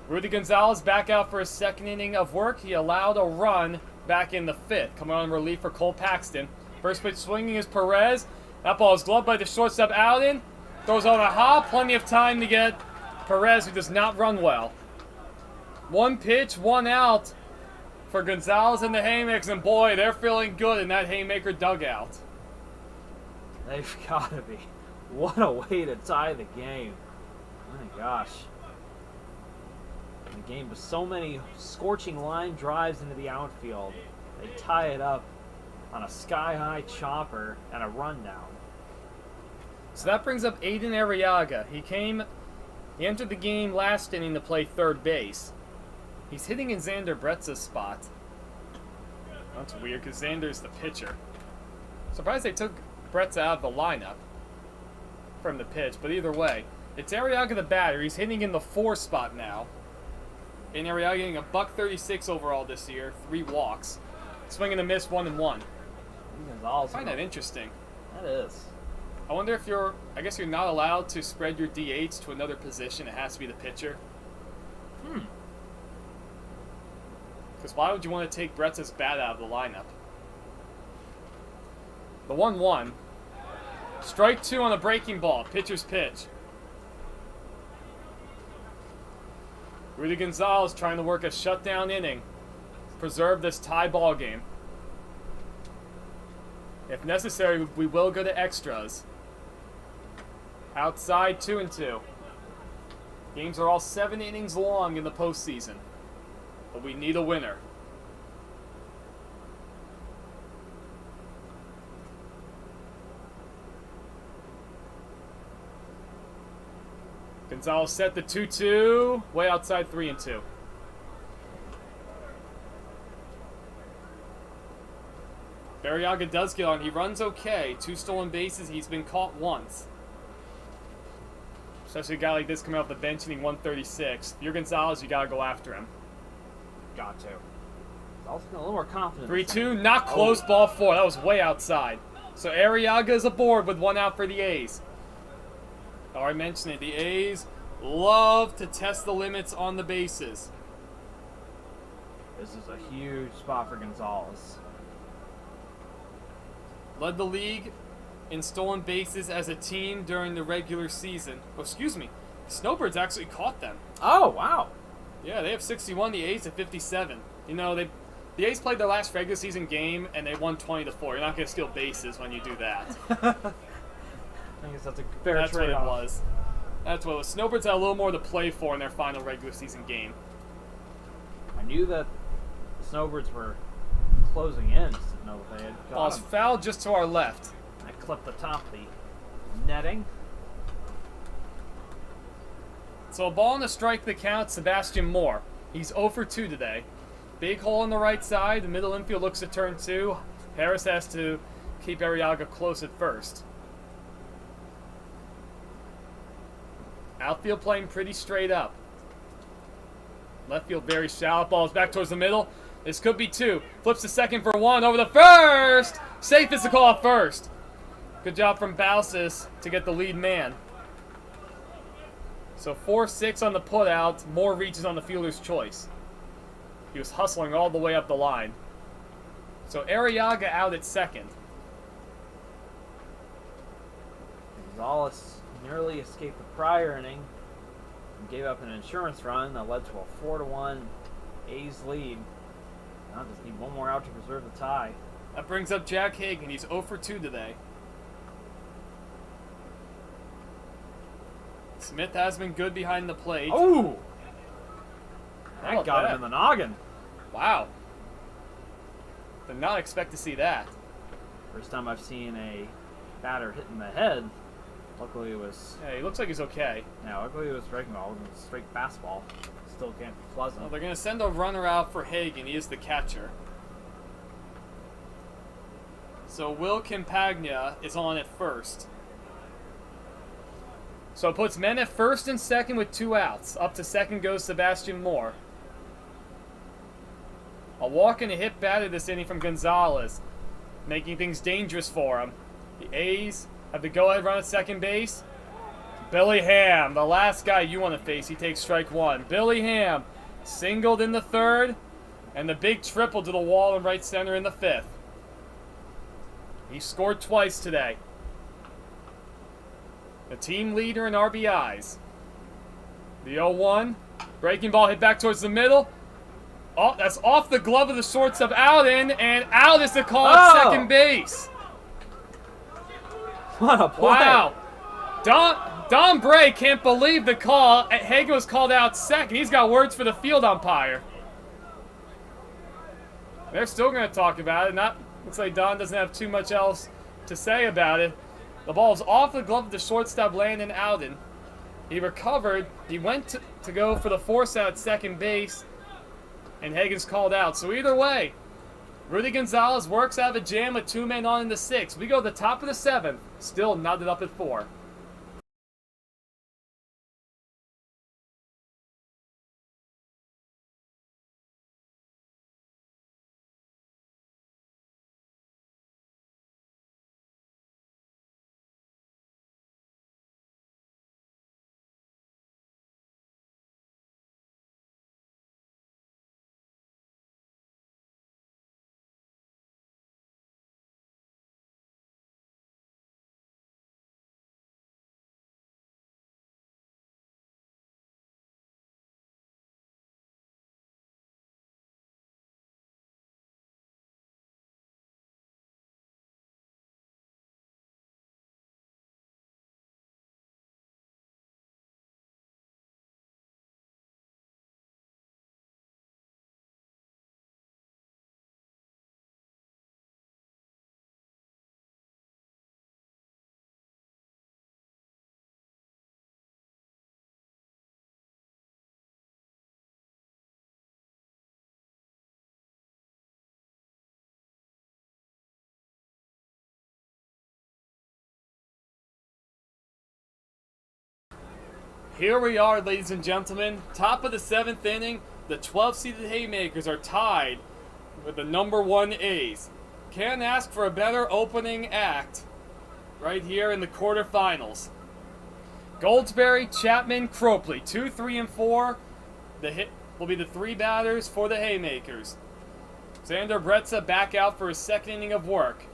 Rudy Gonzalez back out for his 2nd inning of work. He allowed a run back in the 5th, coming on relief for Cole Paxton. First pitch swinging is Perez. That ball is gloved by the shortstop Alden. Throws on a hop, plenty of time to get Perez, who does not run well. 1 pitch, 1 out for Gonzalez and the Haymakers, and boy, they're feeling good in that Haymaker dugout. They've got to be. What a way to tie the game. My gosh. The game with so many scorching line drives into the outfield. They tie it up on a sky-high chopper and a rundown. So that brings up Aiden Arriaga. He entered the game last inning to play third base. He's hitting in Xander Bretz's spot. That's weird because Xander's the pitcher. Surprised they took Bretz out of the lineup from the pitch, but either way, it's Arriaga the batter. He's hitting in the 4 spot now. And Arriaga getting a $136 overall this year, 3 walks. Swing and a miss, 1-1. I find that interesting. That is. I wonder if I guess you're not allowed to spread your DHs to another position. It has to be the pitcher. Because why would you want to take Bretz's bat out of the lineup? The 1-1. Strike 2 on a breaking ball. Pitcher's pitch. Rudy Gonzalez trying to work a shutdown inning. Preserve this tie ball game. If necessary, we will go to extras. Outside 2-2. Games are all 7 innings long in the postseason. But we need a winner. Gonzalez set the 2-2. Way outside 3-2. Arriaga does get on. He runs okay. 2 stolen bases. He's been caught once. Especially a guy like this coming off the bench hitting 136. If you're Gonzalez, you gotta go after him. Got to. He's also got a little more confidence. 3-2, not close, ball 4. That was way outside. So Arriaga is aboard with 1 out for the A's. I already mentioned it. The A's love to test the limits on the bases. This is a huge spot for Gonzalez. Led the league in stolen bases as a team during the regular season. Oh, excuse me. Snowbirds actually caught them. Oh, wow. Yeah, they have 61. The A's have 57. You know, the A's played their last regular season game and they won 20-4. You're not going to steal bases when you do that. I guess that's a fair trade-off. That's what it was. That's what it was. Snowbirds had a little more to play for in their final regular season game. I knew that the Snowbirds were closing in. Just didn't know what they had got. Ball's fouled just to our left. I clipped the top of the netting. So a ball and a strike that counts, Sebastian Moore. He's 0 for 2 today. Big hole on the right side. The middle infield looks to turn 2. Harris has to keep Arriaga close at first. Outfield playing pretty straight up. Left field very shallow. Ball's back towards the middle. This could be 2. Flips to second for 1. Over the first. Safe is the call at first. Good job from Bausis to get the lead man. So 4-6 on the putout. Moore reaches on the fielder's choice. He was hustling all the way up the line. So Arriaga out at second. Gonzalez nearly escaped the prior inning and gave up an insurance run that led to a 4-1 A's lead. Now just need one more out to preserve the tie. That brings up Jack Hagan. He's 0 for 2 today. Smith has been good behind the plate. Oh! That Oh, got that. him in the noggin. Wow. Did not expect to see that. First time I've seen a batter hit in the head. Luckily it was... Yeah, he looks like he's okay. Yeah, luckily it was striking ball. It wasn't a straight fastball. Still can't be pleasant. Well, they're going to send a runner out for Hagan. He is the catcher. So Will Campagna is on at first. So it puts men at first and second with 2 outs. Up to second goes Sebastian Moore. A walk and a hit batter this inning from Gonzalez, making things dangerous for him. The A's have the go-ahead run at second base. Billy Ham, the last guy you want to face, he takes strike 1. Billy Ham singled in the 3rd, and the big triple to the wall in right center in the 5th. He scored twice today. The team leader in RBIs. The 0-1. Breaking ball hit back towards the middle. Oh, that's off the glove of the shortstop Alden, and out is the call at second base. What a play. Wow. Don Bray can't believe the call. Hagan was called out second. He's got words for the field umpire. They're still going to talk about it. Looks like Don doesn't have too much else to say about it. The ball is off the glove of the shortstop Landon Alden. He recovered. He went to go for the force out at second base, and Hagan's called out. So either way, Rudy Gonzalez works out of a jam with 2 men on in the 6th. We go to the top of the 7th, still knotted up at 4. Here we are, ladies and gentlemen. Top of the 7th inning. The 12-seeded Haymakers are tied with the #1 A's. Can't ask for a better opening act right here in the quarterfinals. Goldsberry, Chapman, Cropley, 2, 3, and 4. The hit will be the 3 batters for the Haymakers. Xander Bretza back out for his 2nd inning of work.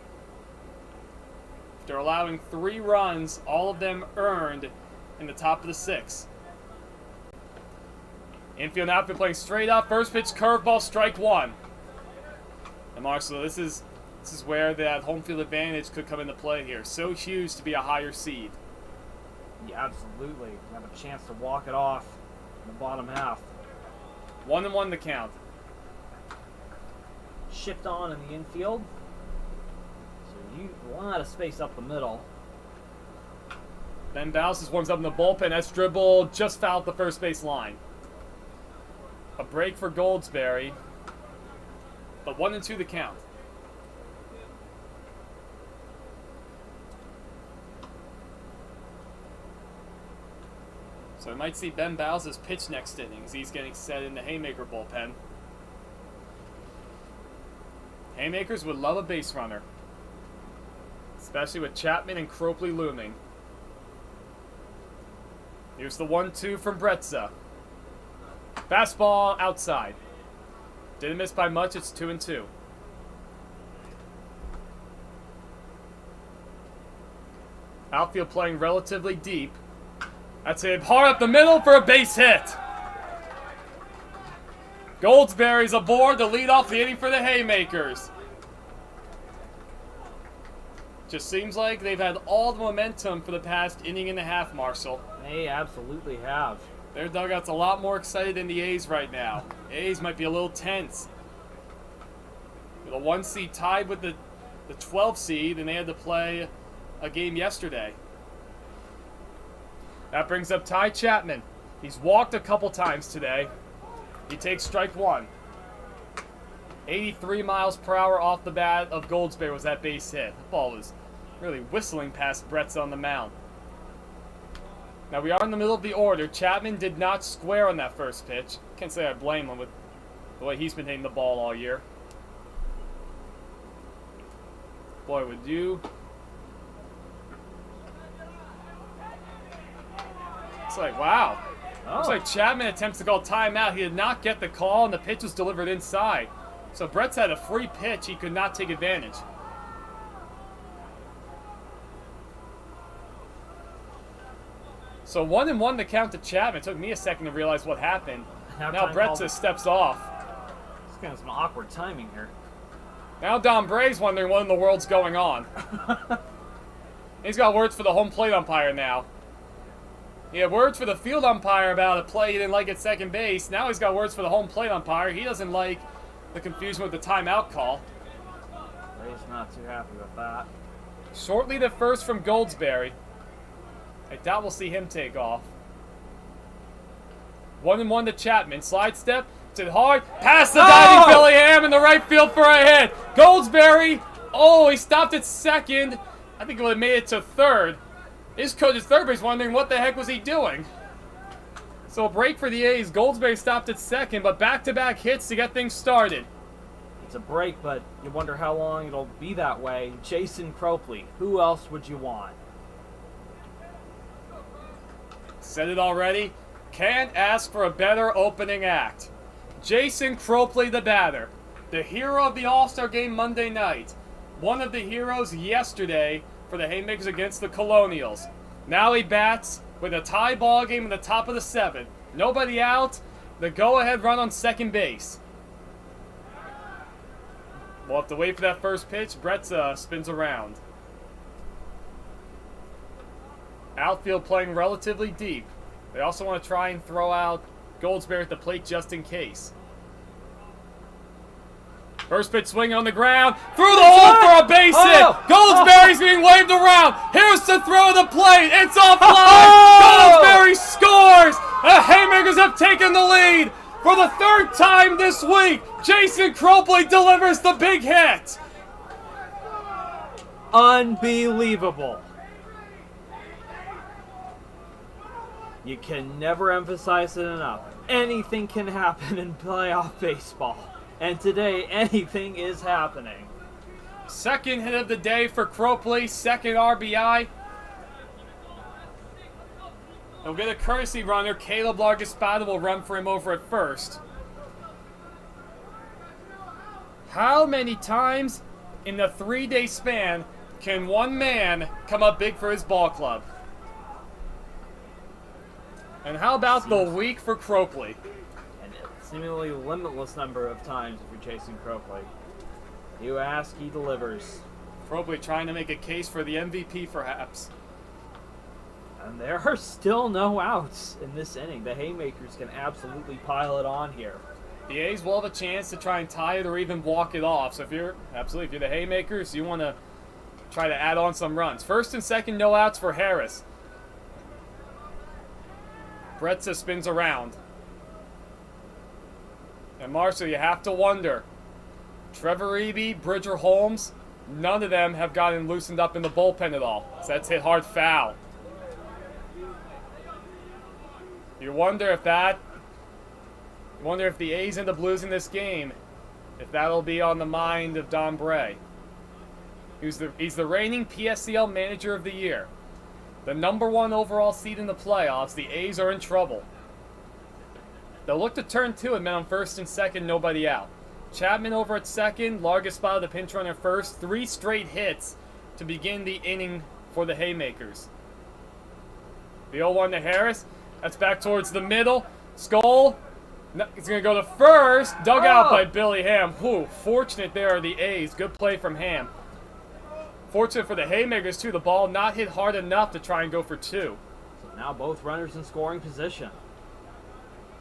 After allowing 3 runs, all of them earned in the top of the 6th. Infield and outfield playing straight up. First pitch curveball, strike 1. And Marcelo, this is where that home field advantage could come into play here. So huge to be a higher seed. Yeah, absolutely. You have a chance to walk it off in the bottom half. 1-1 the count. Shift on in the infield. So you a lot of space up the middle. Ben Bowles warms up in the bullpen. That's dribble just fouled the first base line. A break for Goldsberry. But 1-2 the count. So we might see Ben Bowles' pitch next inning as he's getting set in the Haymaker bullpen. Haymakers would love a base runner, especially with Chapman and Cropley looming. Here's the 1-2 from Bretza. Fastball outside. Didn't miss by much, it's 2-2. Outfield playing relatively deep. That's it, hard up the middle for a base hit. Goldsberry's aboard to lead off the inning for the Haymakers. Just seems like they've had all the momentum for the past inning and a half, Marshall. They absolutely have. Their dugout's a lot more excited than the A's right now. A's might be a little tense. The 1 seed tied with the 12 seed, and they had to play a game yesterday. That brings up Ty Chapman. He's walked a couple times today. He takes strike 1. 83 miles per hour off the bat of Goldsberry was that base hit. The ball was really whistling past Bretza on the mound. Now we are in the middle of the order. Chapman did not square on that first pitch. Can't say I blame him with the way he's been hitting the ball all year. Boy, would you... It's like, wow. Looks like Chapman attempts to call timeout. He did not get the call, and the pitch was delivered inside. So Brett's had a free pitch. He could not take advantage. So 1-1 to count to Chapman. It took me a second to realize what happened. Now Bretza steps off. It's kind of some awkward timing here. Now Don Bray's wondering what in the world's going on. He's got words for the home plate umpire now. He had words for the field umpire about a play he didn't like at second base. Now he's got words for the home plate umpire. He doesn't like the confusion with the timeout call. Ray's not too happy with that. Shortly to first from Goldsberry. I doubt we'll see him take off. 1-1 to Chapman. Slide step. It's it hard. Past the diving Bellingham in the right field for a hit. Goldsberry. Oh, he stopped at second. I think he would have made it to third. His coach at third base wondering what the heck was he doing. So a break for the A's. Goldsberry stopped at second, but back-to-back hits to get things started. It's a break, but you wonder how long it'll be that way. Jason Cropley. Who else would you want? Said it already. Can't ask for a better opening act. Jason Cropley, the batter. The hero of the All-Star game Monday night. One of the heroes yesterday for the Haymakers against the Colonials. Now he bats with a tie ball game in the top of the 7th. Nobody out. The go-ahead run on second base. We'll have to wait for that first pitch. Bretza spins around. Outfield playing relatively deep. They also want to try and throw out Goldsberry at the plate just in case. First pitch swing on the ground. Through the hole for a base hit. Goldsberry's being waved around. Here's the throw to the plate. It's offline. Goldsberry scores. The Haymakers have taken the lead. For the 3rd time this week, Jason Cropley delivers the big hit. Unbelievable. You can never emphasize it enough. Anything can happen in playoff baseball. And today, anything is happening. Second hit of the day for Cropley, second RBI. He'll get a courtesy runner. Caleb Largaspada will run for him over at first. How many times in the 3-day span can one man come up big for his ball club? And how about the week for Cropley? And a seemingly limitless number of times if you're chasing Cropley. You ask, he delivers. Cropley trying to make a case for the MVP, perhaps. And there are still no outs in this inning. The Haymakers can absolutely pile it on here. The A's will have a chance to try and tie it or even walk it off. So if you're the Haymakers, you want to try to add on some runs. First and second, no outs for Harris. Bretza spins around. And Marshall, you have to wonder. Trevor Eby, Bridger Holmes, none of them have gotten loosened up in the bullpen at all. So that's hit hard foul. You wonder if the A's end up losing this game, if that'll be on the mind of Don Bray. He's the reigning PSCL Manager of the Year. The #1 overall seed in the playoffs. The A's are in trouble. They'll look to turn two with men on first and second, nobody out. Chapman over at second, Largaspada the pinch runner first. 3 straight hits to begin the inning for the Haymakers. The 0-1 to Harris. That's back towards the middle. Skull. It's going to go to first. Dug out by Billy Ham. Whew, fortunate there are the A's. Good play from Ham. Fortunate for the Haymakers, too. The ball not hit hard enough to try and go for 2. So now both runners in scoring position.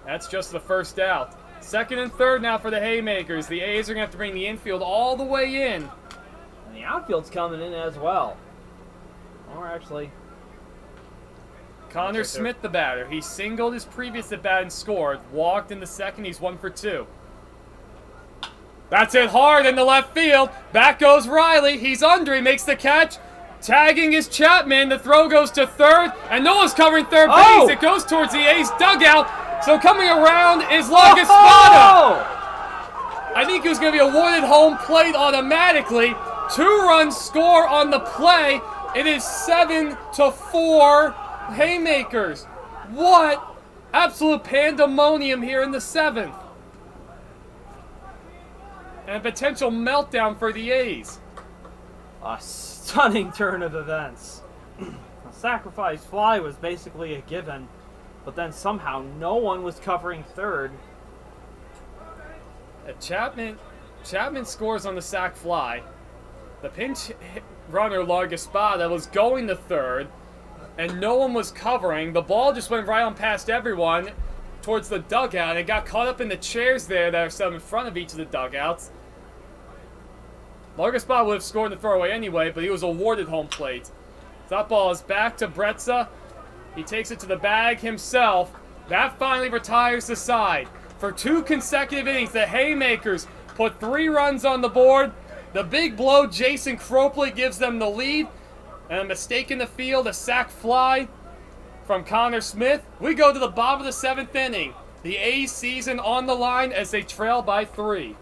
That's just the first out. Second and third now for the Haymakers. The A's are going to have to bring the infield all the way in. And the outfield's coming in as well. Or actually... Connor Smith, the batter. He singled his previous at-bat and scored. Walked in the second. He's 1 for 2. That's it hard in the left field. Back goes Riley. He's under. He makes the catch. Tagging is Chapman. The throw goes to third. And no one's covering third base. It goes towards the A's dugout. So coming around is Largaspada. I think he was going to be awarded home plate automatically. 2-run score on the play. It is 7-4. Haymakers. What absolute pandemonium here in the 7th. And a potential meltdown for the A's. A stunning turn of events. A sacrifice fly was basically a given, but then somehow no one was covering third. Chapman scores on the sac fly. The pinch runner Largaspada was going to third, and no one was covering. The ball just went right on past everyone towards the dugout, and it got caught up in the chairs there that are set in front of each of the dugouts. Largaspada would have scored the throwaway anyway, but he was awarded home plate. That ball is back to Bretza. He takes it to the bag himself. That finally retires the side. For 2 consecutive innings, the Haymakers put 3 runs on the board. The big blow, Jason Cropley, gives them the lead. And a mistake in the field, a sac fly from Connor Smith. We go to the bottom of the 7th inning. The A's season on the line as they trail by 3.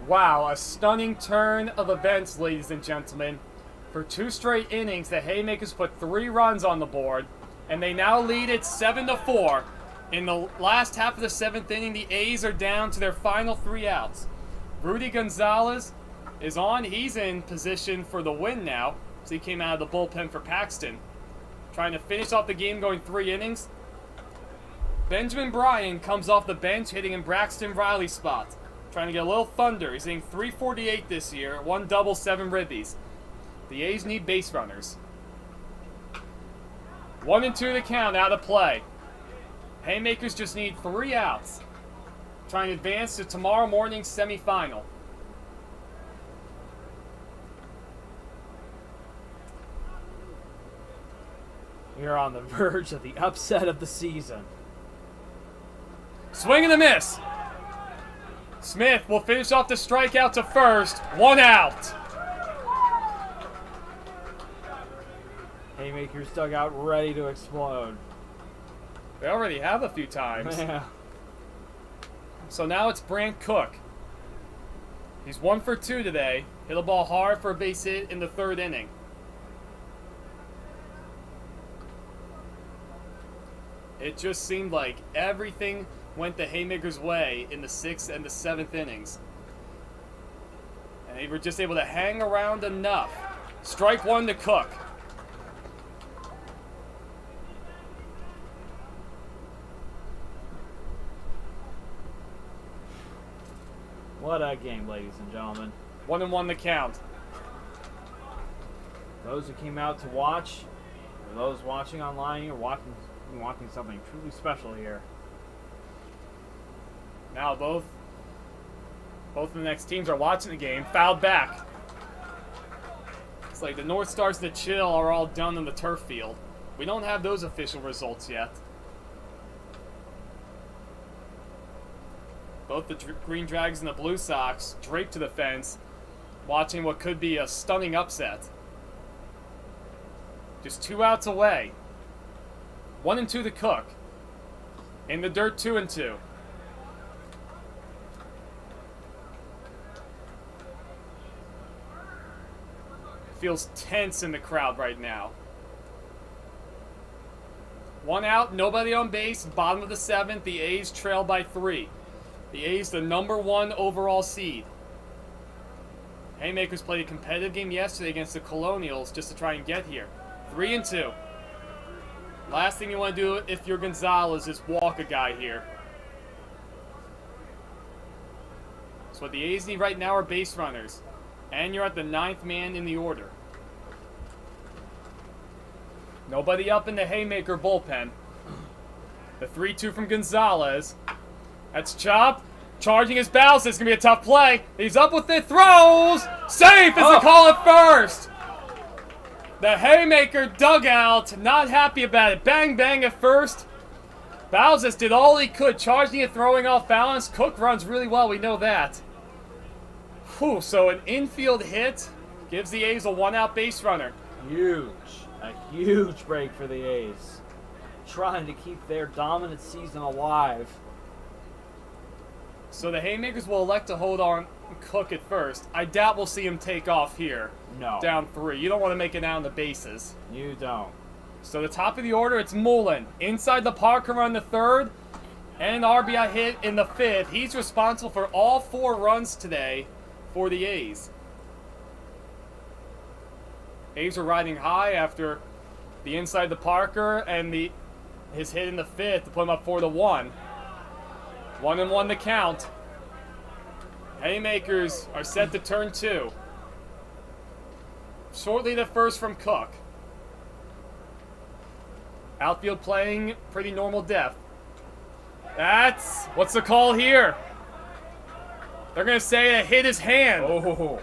Wow, a stunning turn of events, ladies and gentlemen. For 2 straight innings, the Haymakers put 3 runs on the board, and they now lead it 7-4. In the last half of the 7th inning, the A's are down to their final 3 outs. Rudy Gonzalez is on. He's in position for the win now, so he came out of the bullpen for Paxton. Trying to finish off the game, going 3 innings. Benjamin Bryan comes off the bench, hitting in Braxton Riley's spot. Trying to get a little thunder. He's hitting .348 this year, 1 double, 7 ribbies. The A's need base runners. 1-2 the count, out of play. Haymakers just need 3 outs. Trying to advance to tomorrow morning's semifinal. We're on the verge of the upset of the season. Swing and a miss. Smith will finish off the strikeout to first. 1 out. Haymakers dugout ready to explode. They already have a few times. Yeah. So now it's Brant Cook. He's 1 for 2 today. Hit a ball hard for a base hit in the 3rd inning. It just seemed like everything went the Haymakers' way in the 6th and the 7th innings. And they were just able to hang around enough. Strike 1 to Cook. What a game, ladies and gentlemen. 1-1 the count. Those who came out to watch, or those watching online, you're watching something truly special here. Now both of the next teams are watching the game. Fouled back. It's like the North Stars, the Chill are all done on the turf field. We don't have those official results yet. Both the Green Dragons and the Blue Sox draped to the fence, watching what could be a stunning upset. Just 2 outs away. 1-2 to Cook. In the dirt, 2-2. Feels tense in the crowd right now. 1 out, nobody on base, bottom of the 7th. The A's trail by 3. The A's, the #1 overall seed. Haymakers played a competitive game yesterday against the Colonials just to try and get here. 3-2. Last thing you want to do if you're Gonzalez is walk a guy here. So what the A's need right now are base runners. And you're at the 9th man in the order. Nobody up in the Haymaker bullpen. The 3-2 from Gonzalez. That's Chop. Charging his bounce. It's going to be a tough play. He's up with it. Throws. Safe is the call at first. The Haymaker dugout not happy about it. Bang, bang at first. Bowses did all he could. Charging it, throwing off balance. Cook runs really well. We know that. Whew, so an infield hit gives the A's a 1-out base runner. Huge. A huge break for the A's. Trying to keep their dominant season alive. So the Haymakers will elect to hold on Cook at first. I doubt we'll see him take off here. No. Down 3. You don't want to make it out on the bases. You don't. So the top of the order, it's Mullen. Inside the park run the 3rd. And an RBI hit in the 5th. He's responsible for all 4 runs today for the A's. A's are riding high after the inside the Parker and his hit in the 5th to put him up 4-1. 1-1 the count. Haymakers are set to turn 2. Shortly the first from Cook. Outfield playing pretty normal depth. What's the call here? They're going to say it hit his hand. Oh.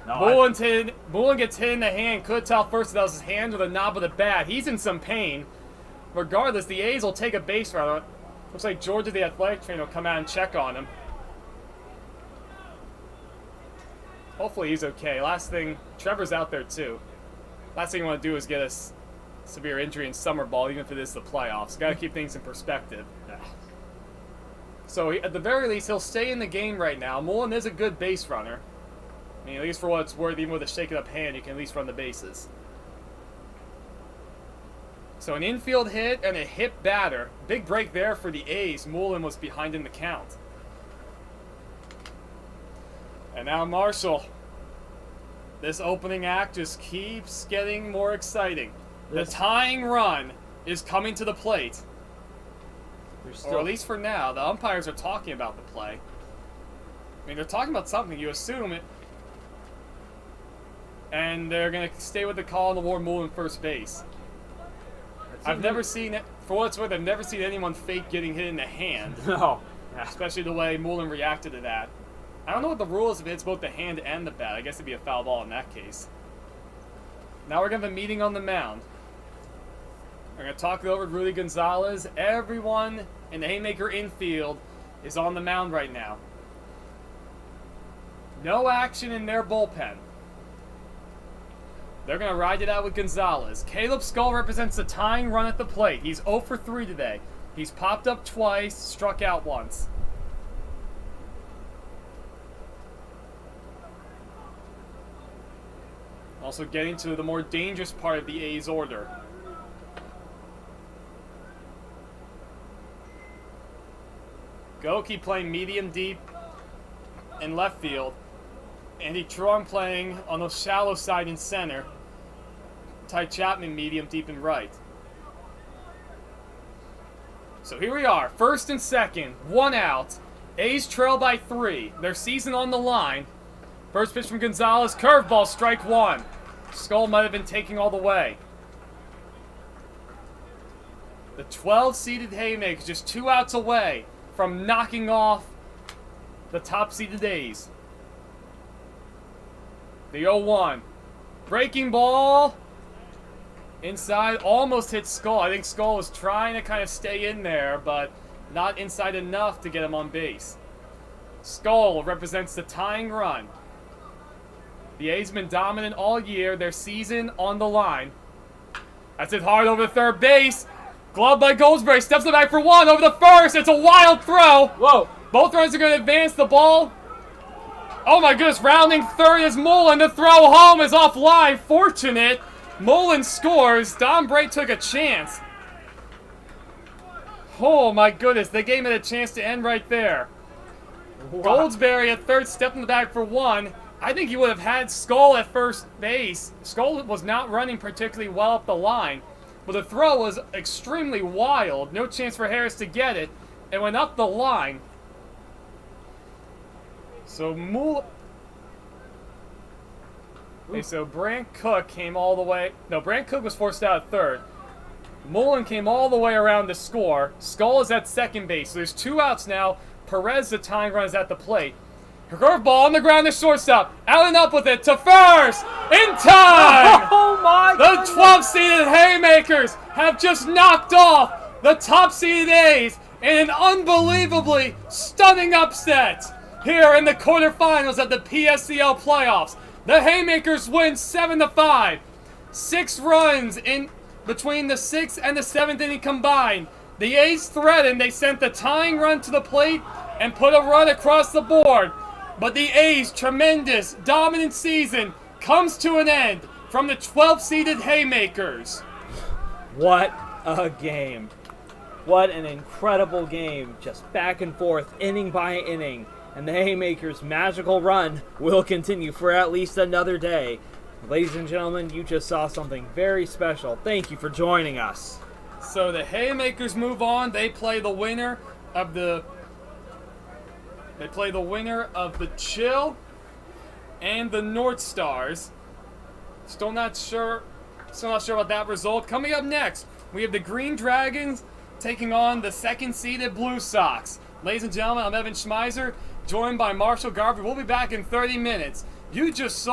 No, Mullen gets hit in the hand. Could tell first if that was his hand or the knob of the bat. He's in some pain. Regardless, the A's will take a base runner. Looks like Georgia, the athletic trainer, will come out and check on him. Hopefully he's okay. Last thing, Trevor's out there too. Last thing you want to do is get a severe injury in summer ball, even if it is the playoffs. Got to keep things in perspective. So at the very least, he'll stay in the game right now. Mullen is a good base runner. I mean, at least for what it's worth, even with a shake-it-up hand, you can at least run the bases. So an infield hit and a hit batter. Big break there for the A's. Mullen was behind in the count. And now Marshall. This opening act just keeps getting more exciting. The tying run is coming to the plate. Or at least for now, the umpires are talking about the play. I mean, they're talking about something. You assume it. And they're going to stay with the call on the War Mullen first base. I've never seen it. For what it's worth, I've never seen anyone fake getting hit in the hand. No. Especially the way Mullen reacted to that. I don't know what the rule is if it's both the hand and the bat. I guess it'd be a foul ball in that case. Now we're going to have a meeting on the mound. We're going to talk it over with Rudy Gonzalez. Everyone in the Haymaker infield is on the mound right now. No action in their bullpen. They're going to ride it out with Gonzalez. Caleb Skull represents the tying run at the plate. He's 0 for 3 today. He's popped up twice, struck out once. Also getting to the more dangerous part of the A's order. Goki playing medium deep in left field. Andy Truong playing on the shallow side in center. Ty Chapman medium deep in right. So here we are, first and second, 1 out. A's trail by 3. Their season on the line. First pitch from Gonzalez, curveball, strike 1. Skull might have been taking all the way. The 12-seeded Haymakers just 2 outs away from knocking off the top-seeded A's. The 0-1. Breaking ball. Inside, almost hit Skull. I think Skull was trying to kind of stay in there, but not inside enough to get him on base. Skull represents the tying run. The A's been dominant all year. Their season on the line. That's it hard over the third base. Glove by Goldsberry. Steps the back for 1 over the first. It's a wild throw. Whoa. Both runs are going to advance the ball. Oh my goodness. Rounding third is Mullen. The throw home is offline. Fortunate. Mullen scores. Don Bray took a chance. Oh my goodness. They gave him a chance to end right there. Wow. Goldsberry at third, stepped in the back for 1. I think he would have had Skull at first base. Skull was not running particularly well up the line, but the throw was extremely wild. No chance for Harris to get it. It went up the line. So so Brant Cook came all the way. No, Brant Cook was forced out at third. Mullen came all the way around to score. Skull is at second base. So there's 2 outs now. Perez, the tying run, is at the plate. Curveball on the ground to shortstop. Out and up with it to first. In time! Oh my The 12-seeded Haymakers have just knocked off the top-seeded A's in an unbelievably stunning upset here in the quarterfinals of the PSCL playoffs. The Haymakers win 7-5. 6 runs in between the 6th and the 7th inning combined. The A's threatened. They sent the tying run to the plate and put a run across the board. But the A's' tremendous, dominant season comes to an end from the 12-seeded Haymakers. What a game. What an incredible game. Just back and forth, inning by inning. And the Haymakers' magical run will continue for at least another day. Ladies and gentlemen, you just saw something very special. Thank you for joining us. So the Haymakers move on. They play the winner of the Chill and the North Stars. Still not sure about that result. Coming up next, we have the Green Dragons taking on the second-seeded Blue Sox. Ladies and gentlemen, I'm Evan Schmeiser, joined by Marshall Garvey. We'll be back in 30 minutes. You just saw